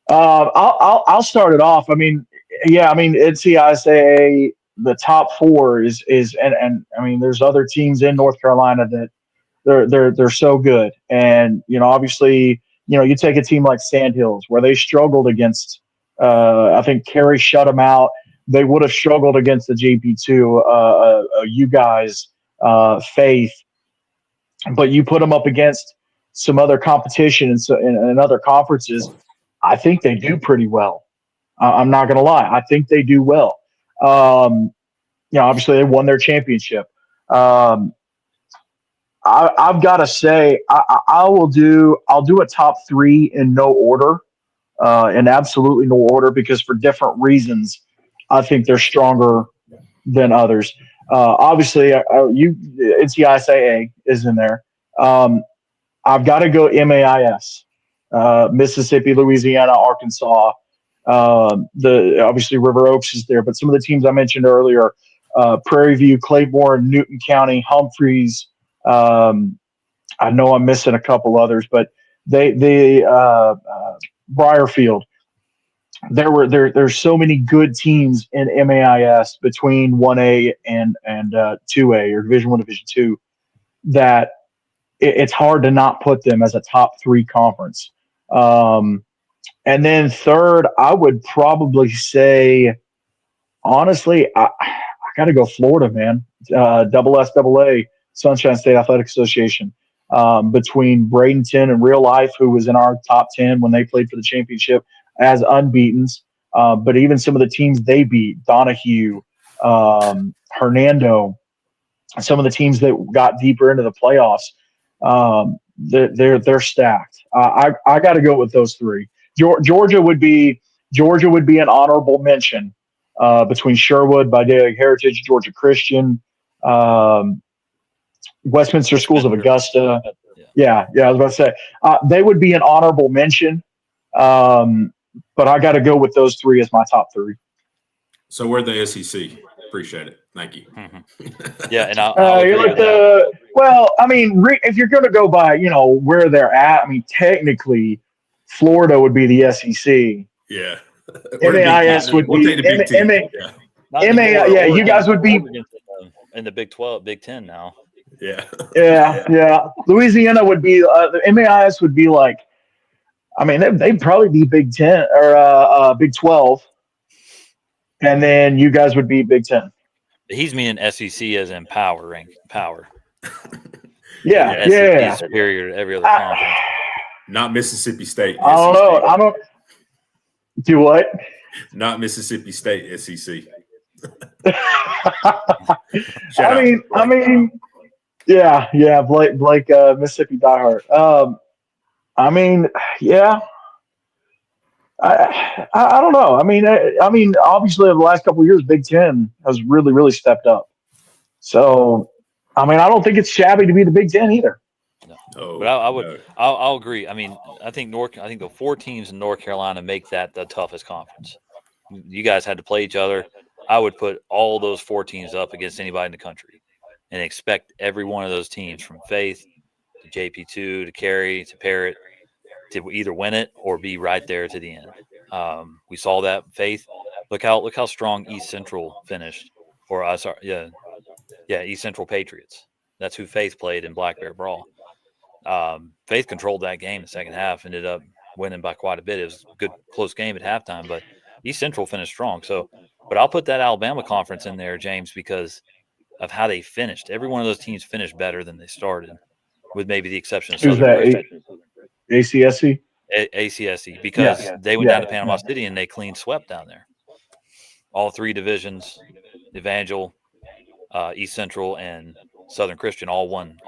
now. I'll start it off. I mean, NCISAA, the top four is and I mean, there's other teams in North Carolina that. They're so good, and obviously you take a team like Sandhills where they struggled against. I think Cary shut them out. They would have struggled against the JP2. You guys, Faith, but you put them up against some other competition and other conferences. I think they do pretty well. I'm not going to lie. I think they do well. Obviously they won their championship. I've got to say, I'll do a top three in no order, in absolutely no order, because for different reasons, I think they're stronger than others. Obviously, NCISAA is in there. I've got to go MAIS, Mississippi, Louisiana, Arkansas. Obviously River Oaks is there, but some of the teams I mentioned earlier, Prairie View, Claiborne, Newton County, Humphreys. I know I'm missing a couple others, but Briarfield. There's so many good teams in MAIS between 1A and 2A or Division 1, Division 2 that it's hard to not put them as a top three conference. And then third, I would probably say, honestly, I got to go Florida, man. SSAA. Sunshine State Athletic Association, between Bradenton and Real Life, who was in our top 10 when they played for the championship as unbeatens. But even some of the teams they beat, Donahue, Hernando, some of the teams that got deeper into the playoffs, they're stacked. I got to go with those three. Georgia would be an honorable mention between Sherwood, Vidalia Heritage, Georgia Christian, Westminster Schools of Augusta. Yeah, I was about to say they would be an honorable mention, but I got to go with those three as my top three. So we're the SEC. Appreciate it. Thank you. Yeah, and I'll agree you're like with that. well, I mean, if you're going to go by, where they're at, I mean, technically, Florida would be the SEC. Yeah. MAIS would we'll be take the Big Ten. Yeah. Not anymore. Yeah, you guys would be in the Big 12, Big 10 now. Yeah. Yeah. Louisiana would be the MAIS would be like, I mean, they'd probably be Big 10 or Big 12, and then you guys would be Big 10. He's meaning SEC as in power. Yeah. SEC is superior to every other conference. Not Mississippi State. I don't know. I don't do what? Not Mississippi State. SEC. I mean, yeah. Blake, Mississippi diehard. I mean, yeah. I don't know. I mean, obviously, over the last couple of years, Big Ten has really, really stepped up. So, I mean, I don't think it's shabby to be the Big Ten either. No, but I'll agree. I mean, I think the 4 teams in North Carolina make that the toughest conference. You guys had to play each other. I would put all those 4 teams up against anybody in the country, and expect every one of those teams, from Faith to JP2 to Cary to Parrott, to either win it or be right there to the end. We saw that Faith. Look how strong East Central finished. East Central Patriots. That's who Faith played in Black Bear Brawl. Faith controlled that game in the second half, ended up winning by quite a bit. It was a good close game at halftime, but East Central finished strong. So, but I'll put that Alabama conference in there, James, because of how they finished. Every one of those teams finished better than they started, with maybe the exception of Southern Christian. ACSC? ACSC, because they went down to Panama City and they clean swept down there. All 3 divisions, Evangel, East Central, and Southern Christian all won.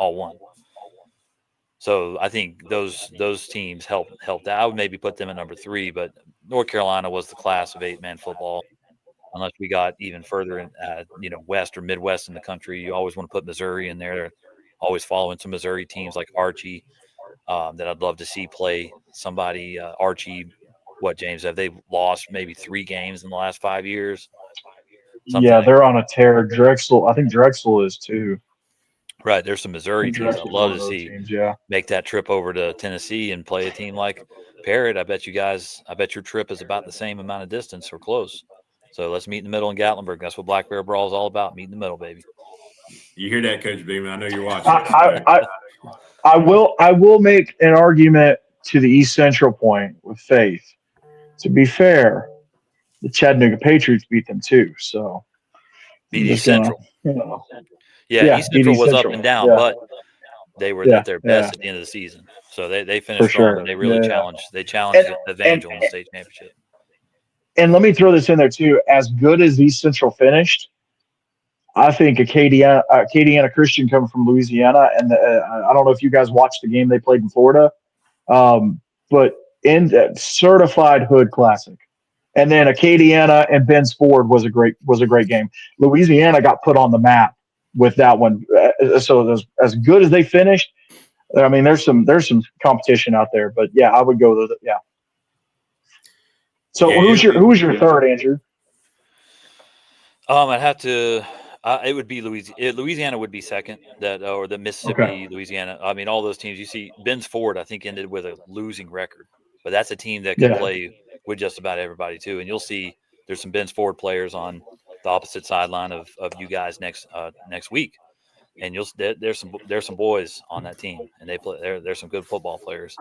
So I think those teams helped out. I would maybe put them at number 3, but North Carolina was the class of 8-man football. Unless we got even further in, West or Midwest in the country, you always want to put Missouri in there. They're always following some Missouri teams like Archie. That I'd love to see play somebody. Archie, James, have they lost maybe 3 games in the last 5 years? They're on a tear. Drexel, I think Drexel is too. Right, there's some Missouri teams I'd love to see make that trip over to Tennessee and play a team like Parrott. I bet your trip is about the same amount of distance or close. So let's meet in the middle in Gatlinburg. That's what Black Bear Brawl is all about. Meet in the middle, baby. You hear that, Coach Beeman? I know you're watching. I will make an argument to the East Central point with Faith. To be fair, the Chattanooga Patriots beat them too. So beat East Central. East Central was up and down, but they were at their best at the end of the season. So they finished strong and they really challenged. They challenged Evangel in the state championship. And let me throw this in there too. As good as East Central finished, I think Acadiana Christian coming from Louisiana, and I don't know if you guys watched the game they played in Florida, but in that certified hood classic. And then Acadiana and Ben's Ford was a great game. Louisiana got put on the map with that one. So as good as they finished, I mean, there's some competition out there. But I would go with it. Yeah. So who's your third, Andrew? I'd have to. It would be Louisiana. Louisiana would be second. Or the Mississippi, Louisiana. I mean, all those teams. You see, Ben's Ford, I think, ended with a losing record, but that's a team that can play with just about everybody too. And you'll see there's some Ben's Ford players on the opposite sideline of you guys next week, and there's some boys on that team, and they play. There's some good football players.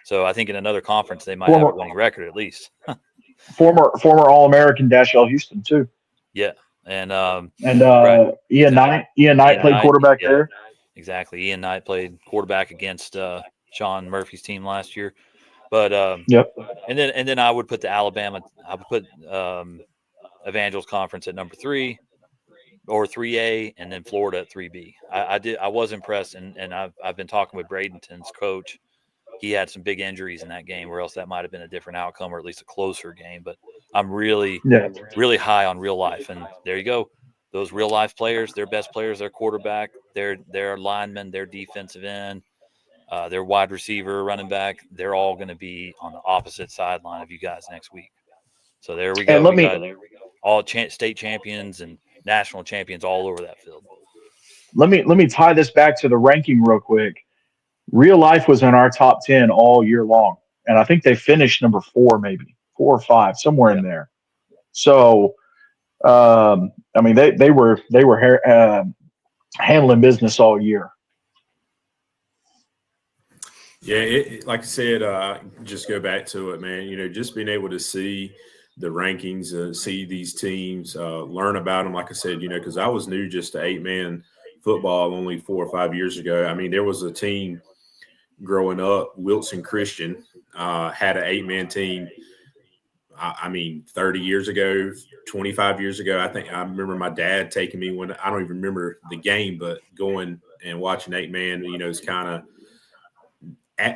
So I think in another conference they might have a winning record at least. former All-American Dashell Houston too. Yeah. And Ian Knight played quarterback there. Exactly. Ian Knight played quarterback against Sean Murphy's team last year. But and then I would put the Alabama. I would put Evangel's Conference at number 3 or 3A, and then Florida at 3B. I was impressed, and I've been talking with Bradenton's coach. He had some big injuries in that game, or else that might have been a different outcome, or at least a closer game. But I'm really high on real life. And there you go. Those real life players, their best players, their quarterback, their linemen, their defensive end, their wide receiver, running back, they're all going to be on the opposite sideline of you guys next week. So there we go. And We got all state champions and national champions all over that field. let me tie this back to the ranking real quick. Real life was in our top 10 all year long, and I think they finished number 4, maybe 4 or 5, somewhere in there. So, I mean, they were handling business all year. Yeah, like I said, just go back to it, man. You know, just being able to see the rankings, see these teams, learn about them. Like I said, you know, because I was new just to 8-man football only 4 or 5 years ago. I mean, there was a team growing up, Wilson Christian, had an 8-man team. I mean, 30 years ago, 25 years ago, I remember my dad taking me when I don't even remember the game, but going and watching 8-man, you know, is kind of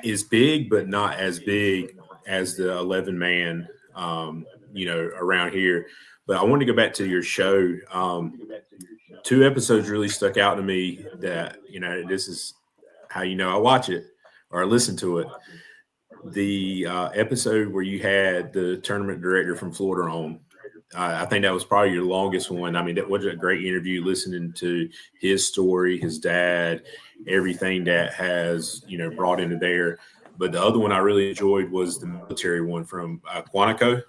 is big, but not as big as the 11-man, you know, around here. But I want to go back to your show. 2 episodes really stuck out to me that, you know, this is how you know I watch it or I listen to it. The episode where you had the tournament director from Florida on, I think that was probably your longest one. I mean, that was a great interview, listening to his story, his dad, everything that has, you know, brought into there. But the other one I really enjoyed was the military one from Quantico,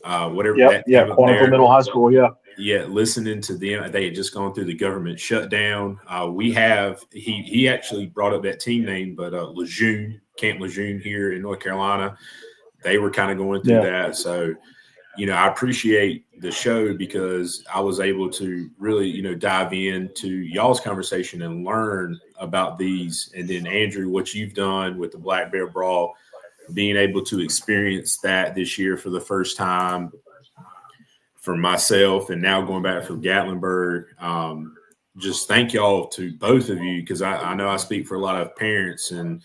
whatever. Quantico Middle High School, Yeah, listening to them, they had just gone through the government shutdown. We have he actually brought up that team name, but Lejeune, Camp Lejeune here in North Carolina, they were kind of going through that. So, you know, I appreciate the show because I was able to really, you know, dive into y'all's conversation and learn about these. And then, Andrew, what you've done with the Black Bear Brawl, being able to experience that this year for the first time for myself, and now going back from Gatlinburg. Just thank y'all to both of you, because I know I speak for a lot of parents and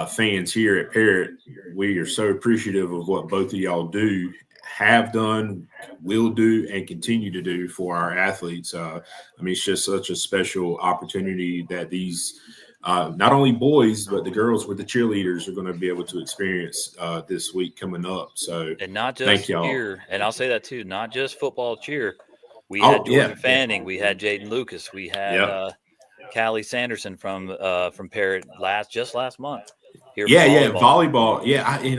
fans here at Parrott. We are so appreciative of what both of y'all do, have done, will do, and continue to do for our athletes. I mean, it's just such a special opportunity that these not only boys, but the girls with the cheerleaders are going to be able to experience this week coming up. So, and not just cheer, and I'll say that too, not just football cheer. We had Jordan Fanning, we had Jaden Lucas, we had Callie Sanderson from Parrott last month. Volleyball.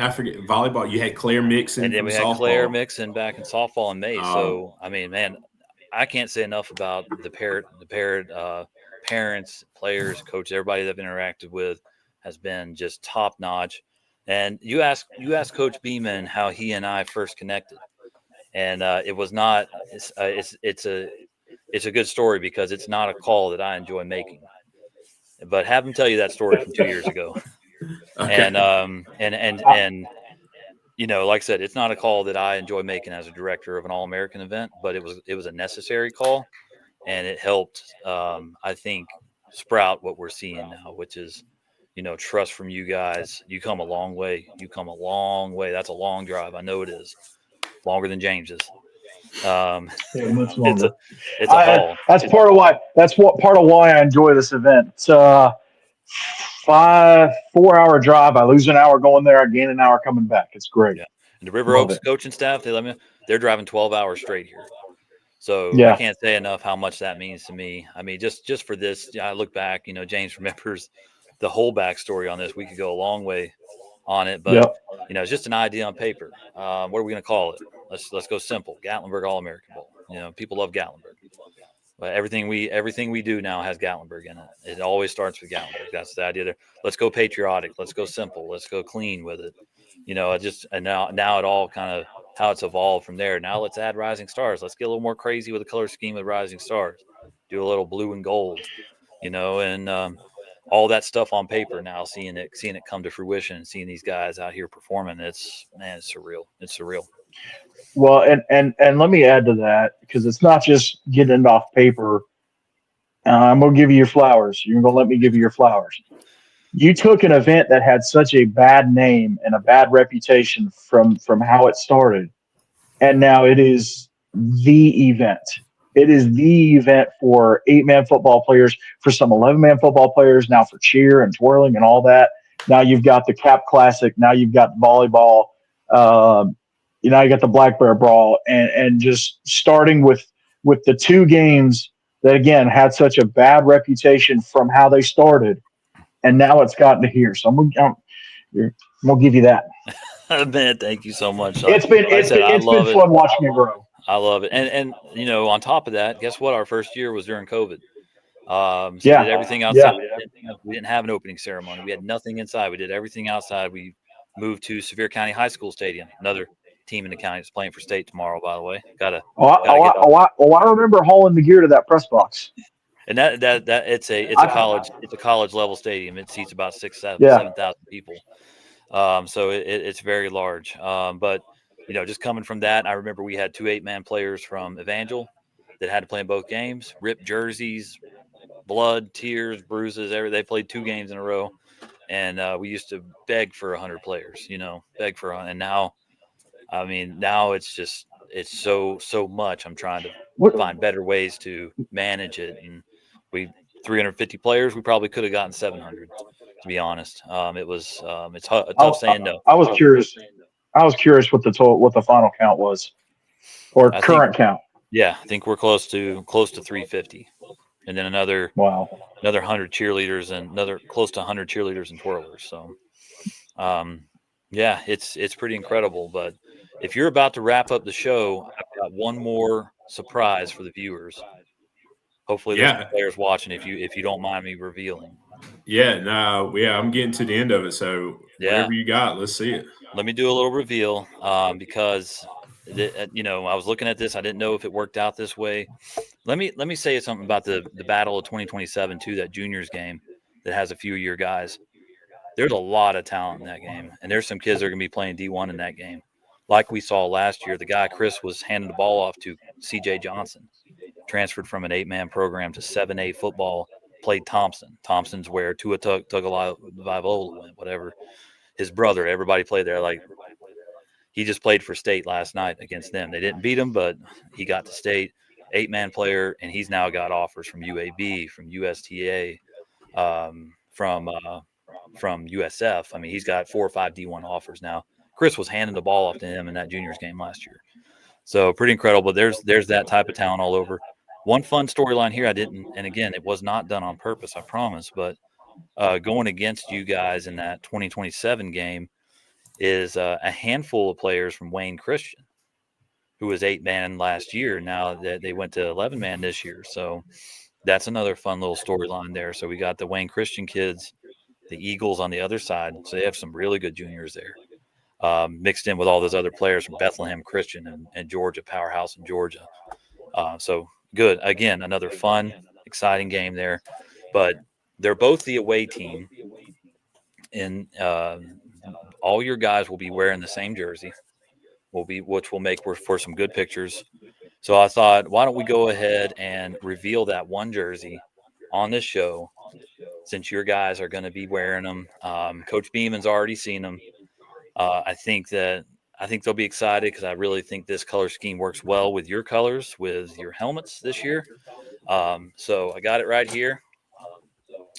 I forget volleyball. You had Claire Mixon, and then we had Claire Mixon back in softball in May. So I mean, man, I can't say enough about the Parrott parents, players, coaches, everybody that I've interacted with has been just top notch. And you ask Coach Beeman how he and I first connected, and it was not. It's a good story because it's not a call that I enjoy making. But have him tell you that story from 2 years ago. Okay. And you know, like I said, it's not a call that I enjoy making as a director of an All-American event, but it was a necessary call, and it helped I think sprout what we're seeing now, which is, you know, trust from you guys. You come a long way. That's a long drive. I know it is. Longer than James's. Much longer. It's a haul. That's part of why I enjoy this event. It's 4-hour drive. I lose an hour going there. I gain an hour coming back. It's great. Yeah. And the River Oaks coaching staff, they're driving 12 hours straight here. So I can't say enough how much that means to me. I mean, just for this, I look back, you know, James remembers the whole backstory on this. We could go a long way on it, but you know, it's just an idea on paper. What are we going to call it? Let's go simple. Gatlinburg All-American Bowl. You know, people love Gatlinburg. But everything we do now has Gatlinburg in it. It always starts with Gatlinburg. That's the idea there. Let's go patriotic. Let's go simple. Let's go clean with it. You know, now it all kind of how it's evolved from there. Now let's add Rising Stars. Let's get a little more crazy with the color scheme of Rising Stars. Do a little blue and gold, you know, and all that stuff on paper now, seeing it come to fruition and seeing these guys out here performing. It's surreal. It's surreal. Well, and let me add to that, because it's not just getting it off paper. I'm going to give you your flowers. You're going to let me give you your flowers. You took an event that had such a bad name and a bad reputation from how it started, and now it is the event. It is the event for 8-man football players, for some 11-man football players, now for cheer and twirling and all that. Now you've got the Cap Classic. Now you've got volleyball. Now you got the Black Bear Brawl, and just starting with the two games that again had such a bad reputation from how they started, and now it's gotten to here. So I'm gonna give you that. Man, thank you so much. It's been Like I said, I it's been love it. fun watching it grow. I love it. And on top of that, guess what? Our first year was during COVID. So Yeah. we did everything outside. We didn't have an opening ceremony. We had nothing inside. We did everything outside. We moved to Sevier County High School Stadium. Another team in the county that's playing for state tomorrow, by the way. I remember hauling the gear to that press box. And that it's a college level stadium. It seats about 7,000 people. So it's very large. But just coming from that, I remember we had 2 8-man players from Evangel that had to play in both games, ripped jerseys, blood, tears, bruises. They played 2 games in a row, and we used to beg for 100 players. Beg for 100. And now, now it's so much. I'm trying to find better ways to manage it, and 350 players. We probably could have gotten 700. To be honest, it's tough saying no. I was curious. What the final count was, or current count. Yeah, I think we're close to 350, and then another 100 cheerleaders and close to 100 cheerleaders and twirlers. So, yeah, it's pretty incredible. But if you're about to wrap up the show, I've got one more surprise for the viewers. Hopefully, there's some players watching. If you don't mind me revealing. I'm getting to the end of it. So whatever you got, let's see it. Let me do a little reveal because I was looking at this. I didn't know if it worked out this way. Let me say something about the battle of 2027 too. That juniors game that has a few of your guys. There's a lot of talent in that game, and there's some kids that are going to be playing D1 in that game. Like we saw last year, the guy Chris was handing the ball off to C.J. Johnson, transferred from an 8-man program to 7A football. Played Thompson. Thompson's where Tua Tagovailoa went, whatever. His brother, everybody played there. Like, he just played for state last night against them. They didn't beat him, but he got to state. 8-man player, and he's now got offers from UAB, from USTA, from USF. He's got 4 or 5 D1 offers now. Chris was handing the ball off to him in that juniors game last year. So pretty incredible. There's that type of talent all over. One fun storyline here and again, it was not done on purpose, I promise, but going against you guys in that 2027 game is a handful of players from Wayne Christian, who was 8-man last year. Now that they went to 11-man this year. So that's another fun little storyline there. So we got the Wayne Christian kids, the Eagles on the other side. So they have some really good juniors there, mixed in with all those other players from Bethlehem Christian and Georgia, powerhouse in Georgia. So good. Again, another fun, exciting game there. But they're both the away team. And all your guys will be wearing the same jersey, which will make for some good pictures. So I thought, why don't we go ahead and reveal that one jersey on this show, since your guys are going to be wearing them. Coach Beeman's already seen them. I think they'll be excited because I really think this color scheme works well with your colors, with your helmets this year. So I got it right here.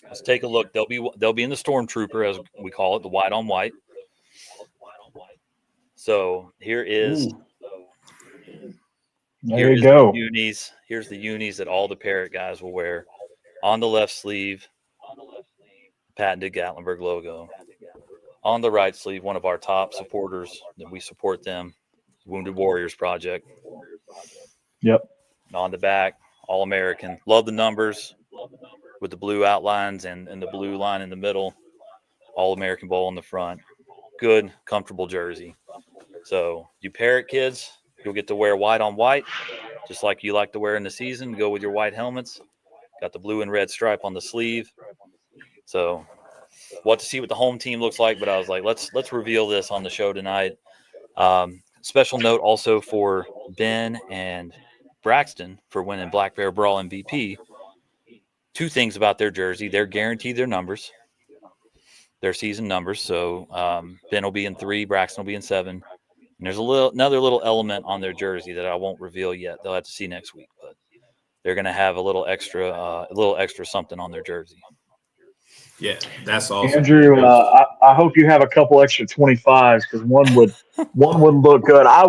Let's take a look. They'll be in the Stormtrooper, as we call it, the white on white. So here is. There you go. Here's the unis that all the Parrot guys will wear. On the left sleeve, patented Gatlinburg logo. On the right sleeve, one of our top supporters that we support them, Wounded Warriors Project. Yep. On the back, All-American. Love the numbers with the blue outlines and the blue line in the middle. All-American Bowl on the front. Good, comfortable jersey. So you Parrot kids, you'll get to wear white on white, just like you like to wear in the season. Go with your white helmets. Got the blue and red stripe on the sleeve. So we'll have to see what the home team looks like, but I was like, let's reveal this on the show tonight. Special note also for Ben and Braxton for winning Black Bear Brawl MVP. 2 things about their jersey. They're guaranteed their numbers, their season numbers. So Ben will be in 3, Braxton will be in 7. And there's another little element on their jersey that I won't reveal yet. They'll have to see next week, but they're going to have a little extra something on their jersey. Yeah, that's awesome. Andrew, I hope you have a couple extra 25s because one would look good. I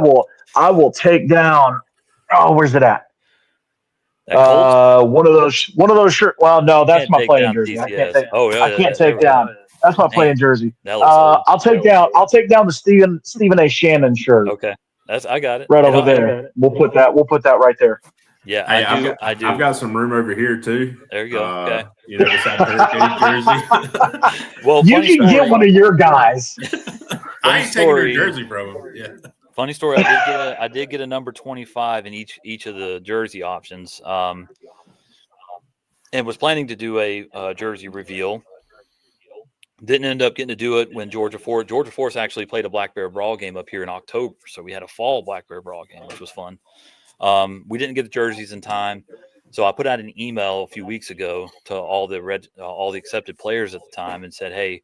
will take down. Oh, where's it at? One of those shirt. Well, no, that's my playing jersey. I can't take down. That's my playing jersey. I'll take down the Stephen A. Shannon shirt. Okay, I got it right over there. We'll put that right there. Yeah, hey, I do. I've got some room over here too. There you go. Okay. Beside the Hurricane jersey. Well, you can get one of your guys. I ain't taking your jersey from him. Yeah. Funny story. I did get a number 25 in each of the jersey options. And was planning to do a jersey reveal. Didn't end up getting to do it when Georgia Force actually played a Black Bear Brawl game up here in October, so we had a fall Black Bear Brawl game, which was fun. We didn't get the jerseys in time, so I put out an email a few weeks ago to all the accepted players at the time and said, "Hey,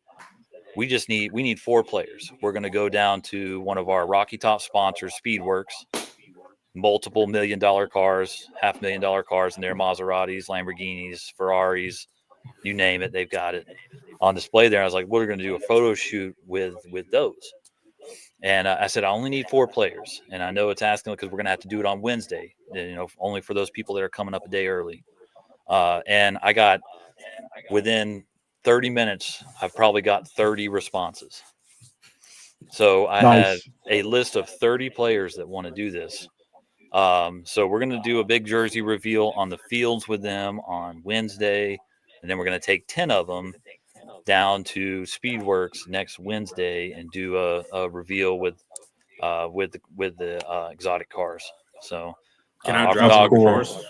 we need 4 players. We're going to go down to one of our Rocky Top sponsors, Speedworks, multiple $1 million cars, $500,000 cars in there, Maseratis, Lamborghinis, Ferraris, you name it, they've got it on display there." I was like, "We're going to do a photo shoot with those." And I said, "I only need 4 players." And I know it's asking because we're going to have to do it on Wednesday, only for those people that are coming up a day early. And I got, within 30 minutes, I've probably got 30 responses. So I had a list of 30 players that want to do this. So we're going to do a big jersey reveal on the fields with them on Wednesday. And then we're going to take 10 of them down to Speedworks next Wednesday and do a reveal with the exotic cars. So can I drive one of the cars?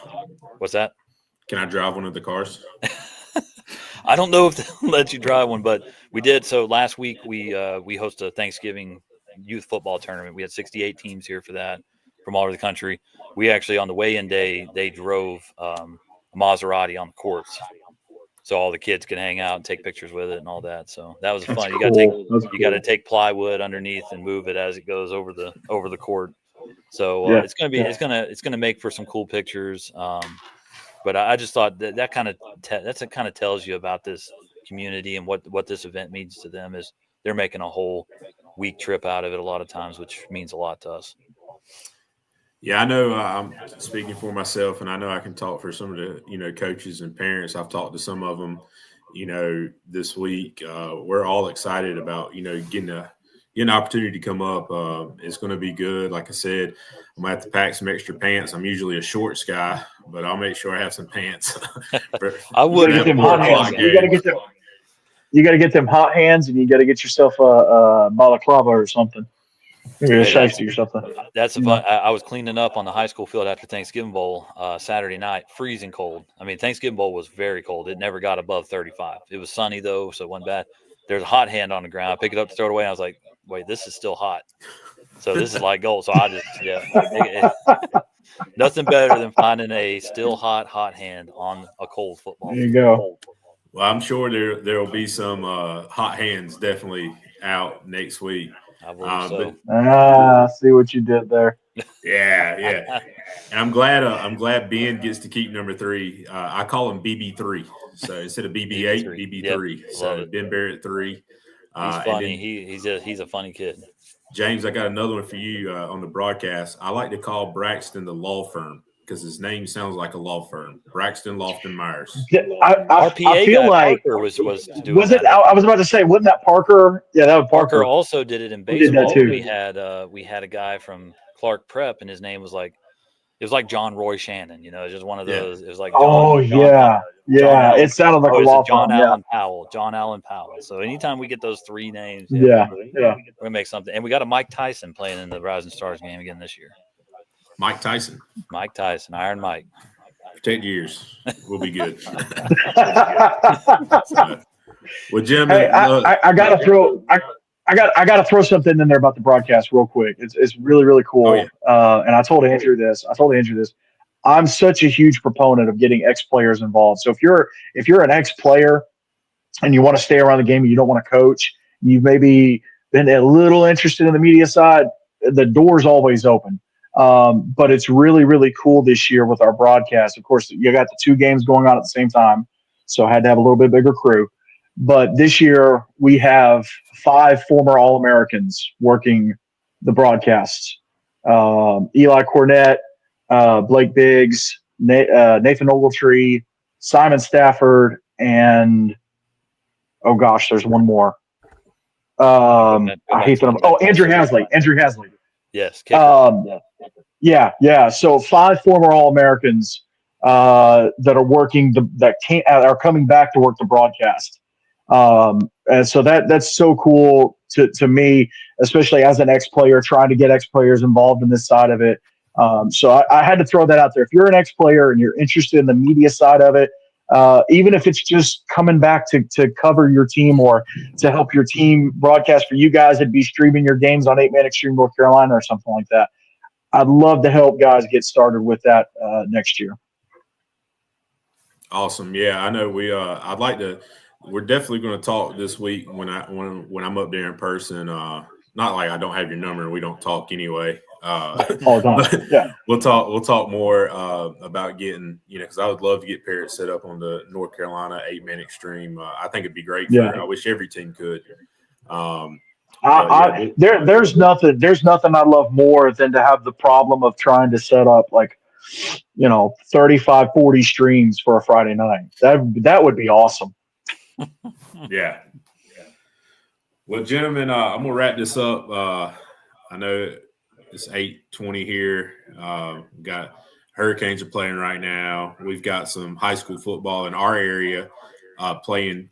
What's that? Can I drive one of the cars? I don't know if they'll let you drive one, but we did. So last week we hosted a Thanksgiving youth football tournament. We had 68 teams here for that from all over the country. We actually, on the weigh-in day, they drove a Maserati on the courts, so all the kids could hang out and take pictures with it and all that. So that was fun. You got to take plywood underneath and move it as it goes over the court. So it's gonna make for some cool pictures. But I just thought that kind of tells you about this community and what this event means to them. Is they're making a whole week trip out of it a lot of times, which means a lot to us. Yeah, I know I'm speaking for myself, and I know I can talk for some of the, coaches and parents. I've talked to some of them, this week. We're all excited about, getting an opportunity to come up. It's going to be good. Like I said, I'm going to have to pack some extra pants. I'm usually a shorts guy, but I'll make sure I have some pants. I would get them hot hands. You got to get them hot hands, and you got to get yourself a balaclava or something. Maybe a shiesty or something. That's fun. I was cleaning up on the high school field after Thanksgiving Bowl Saturday night, freezing cold. I mean, Thanksgiving Bowl was very cold. It never got above 35. It was sunny, though, so it wasn't bad. There's a hot hand on the ground. I pick it up to throw it away. And I was like, wait, this is still hot. So this is like gold. So I just, nothing better than finding a still hot hand on a cold football. There you go. Well, I'm sure there will be some hot hands definitely out next week. I believe so. I see what you did there. Yeah. And I'm glad Ben gets to keep number 3. I call him BB3. So instead of BB8, BB3. Yep. So Ben Barrett 3. He's funny. He's a funny kid. James, I got another one for you on the broadcast. I like to call Braxton the law firm because his name sounds like a law firm. Braxton Lofton Myers. I feel like Parker was doing was it? that. I was about to say, wasn't that Parker? Yeah, that was Parker. Parker also did it in baseball. Did that too. We had a guy from Clark Prep, and his name was like John Roy Shannon. Just one of those. Yeah. It was like John it sounded like a law firm. John Allen Powell. So anytime we get those 3 names, we're gonna make something. And we got a Mike Tyson playing in the Rising Stars game again this year. Mike Tyson, Iron Mike. For 10 years, we'll be good. Well, Jim, hey, I gotta throw. I got to throw something in there about the broadcast real quick. It's really, really cool. Oh, yeah. And I told Andrew this. I'm such a huge proponent of getting ex-players involved. So if you're an ex-player and you want to stay around the game and you don't want to coach, you've maybe been a little interested in the media side, the door's always open. But it's really, really cool this year with our broadcast. Of course, you got the 2 games going on at the same time, so I had to have a little bit bigger crew. But this year we have 5 former All-Americans working the broadcasts. Eli Cornett, Blake Biggs, Nathan Ogletree, Simon Stafford, and oh gosh, there's one more. I hate them. Oh, Andrew Hasley. Yes. Yeah. So 5 former All-Americans that are working are coming back to work the broadcast. And so that's so cool to me, especially as an ex-player trying to get ex-players involved in this side of it. So I had to throw that out there. If you're an ex-player and you're interested in the media side of it, even if it's just coming back to cover your team or to help your team broadcast for you guys, it'd be streaming your games on 8-Man Extreme North Carolina or something like that. I'd love to help guys get started with that next year. Awesome. Yeah, I know I'd like to. We're definitely going to talk this week when I'm up there in person. Not like I don't have your number and we don't talk anyway. Yeah. We'll talk more about getting, because I would love to get Parrott set up on the North Carolina 8-Man Extreme. I think it'd be great. I wish every team could. There's nothing I love more than to have the problem of trying to set up 35, 40 streams for a Friday night. That would be awesome. Yeah. Well, gentlemen, I'm gonna wrap this up. I know it's 8:20 here. Got Hurricanes are playing right now. We've got some high school football in our area playing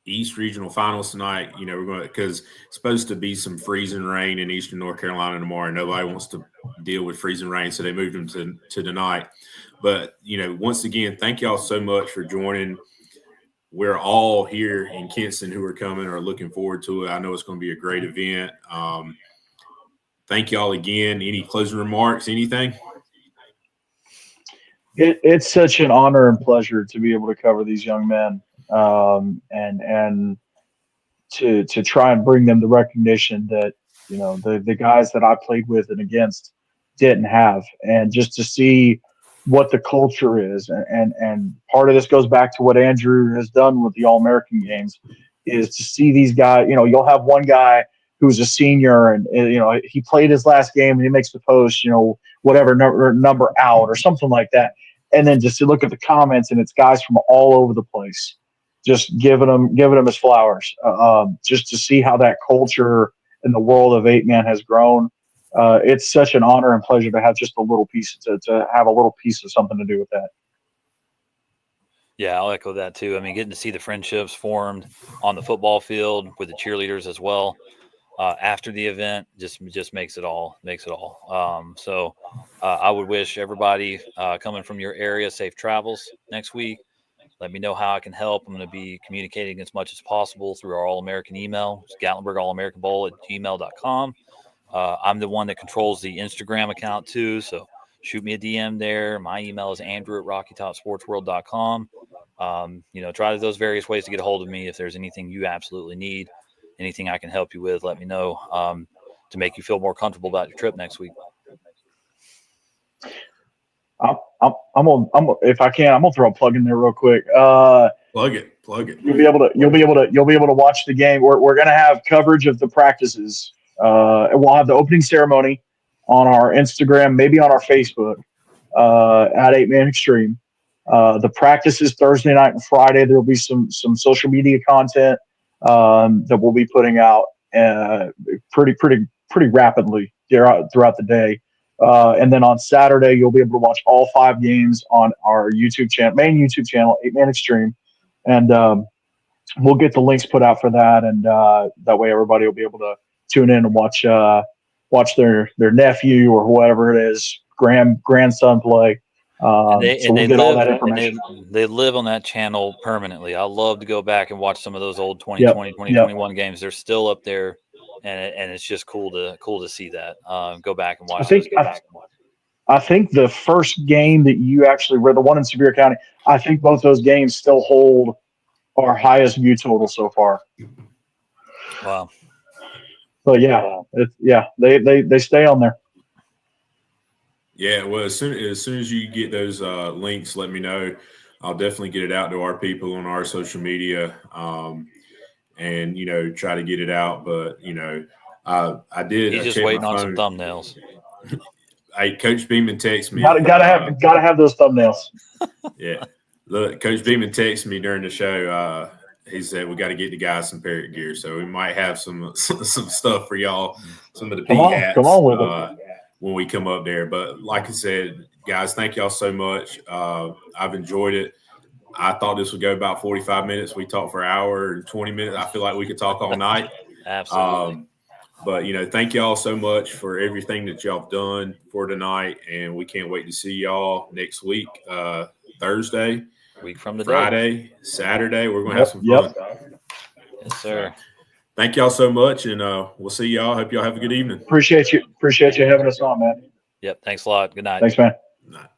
East Regional Finals tonight. We're going because it's supposed to be some freezing rain in Eastern North Carolina tomorrow. Nobody wants to deal with freezing rain, so they moved them to tonight. But once again, thank y'all so much for joining. We're all here in Kinston who are coming or looking forward to it. I know it's going to be a great event. Thank y'all again. Any closing remarks? Anything? It's such an honor and pleasure to be able to cover these young men, and to try and bring them the recognition that the guys that I played with and against didn't have, and just to see what the culture is, and part of this goes back to what Andrew has done with the All-American games, is to see these guys. You'll have one guy who's a senior, and he played his last game and he makes the post, whatever number out or something like that, and then just to look at the comments and it's guys from all over the place, just giving him his flowers, just to see how that culture in the world of 8-Man has grown. It's such an honor and pleasure to have just a little piece to have a little piece of something to do with that. Yeah, I'll echo that too. I mean, getting to see the friendships formed on the football field with the cheerleaders as well after the event just makes it all. So I would wish everybody coming from your area safe travels next week. Let me know how I can help. I'm going to be communicating as much as possible through our All-American email. It's GatlinburgAllAmericanBowl@gmail.com. I'm the one that controls the Instagram account too, so shoot me a DM there. My email is andrew@rockytopsportsworld.com. Try those various ways to get a hold of me. If there's anything you absolutely need, anything I can help you with, let me know to make you feel more comfortable about your trip next week. If I can, I'm gonna throw a plug in there real quick. Plug it. You'll be able to watch the game. We're gonna have coverage of the practices. We'll have the opening ceremony on our Instagram, maybe on our Facebook at 8-Man Extreme. The practice is Thursday night and Friday. There will be some social media content that we'll be putting out pretty rapidly throughout the day. And then on Saturday, you'll be able to watch all 5 games on our YouTube channel, main YouTube channel, 8-Man Extreme, and we'll get the links put out for that, and that way everybody will be able to tune in and watch their nephew or whoever it is, grandson play. They live on that channel permanently. I love to go back and watch some of those old 2020, 2021 games. They're still up there, and it's just cool to see that. Go back and watch. I think the first game that you actually read, the one in Sevier County, I think both those games still hold our highest view total so far. Wow. But yeah, they stay on there. Yeah, well, as soon as you get those links, let me know. I'll definitely get it out to our people on our social media, and try to get it out. But I did. He's I just checked waiting my on some phone. thumbnails. Hey, Coach Beeman texted me. Gotta have those thumbnails. Yeah, look, Coach Beeman texted me during the show. He said we got to get the guys some parrot gear, so we might have some stuff for y'all, some of the P hats. Come on with it. When we come up there. But like I said, guys, thank y'all so much. I've enjoyed it. I thought this would go about 45 minutes. We talked for an hour and 20 minutes. I feel like we could talk all night. Absolutely. But thank y'all so much for everything that y'all have done for tonight. And we can't wait to see y'all next week, Thursday, Week from today. Friday, Saturday. We're going to have some fun. Yes, sir. Thank y'all so much. And we'll see y'all. Hope y'all have a good evening. Appreciate you having us on, man. Yep. Thanks a lot. Good night. Thanks, man. Good night.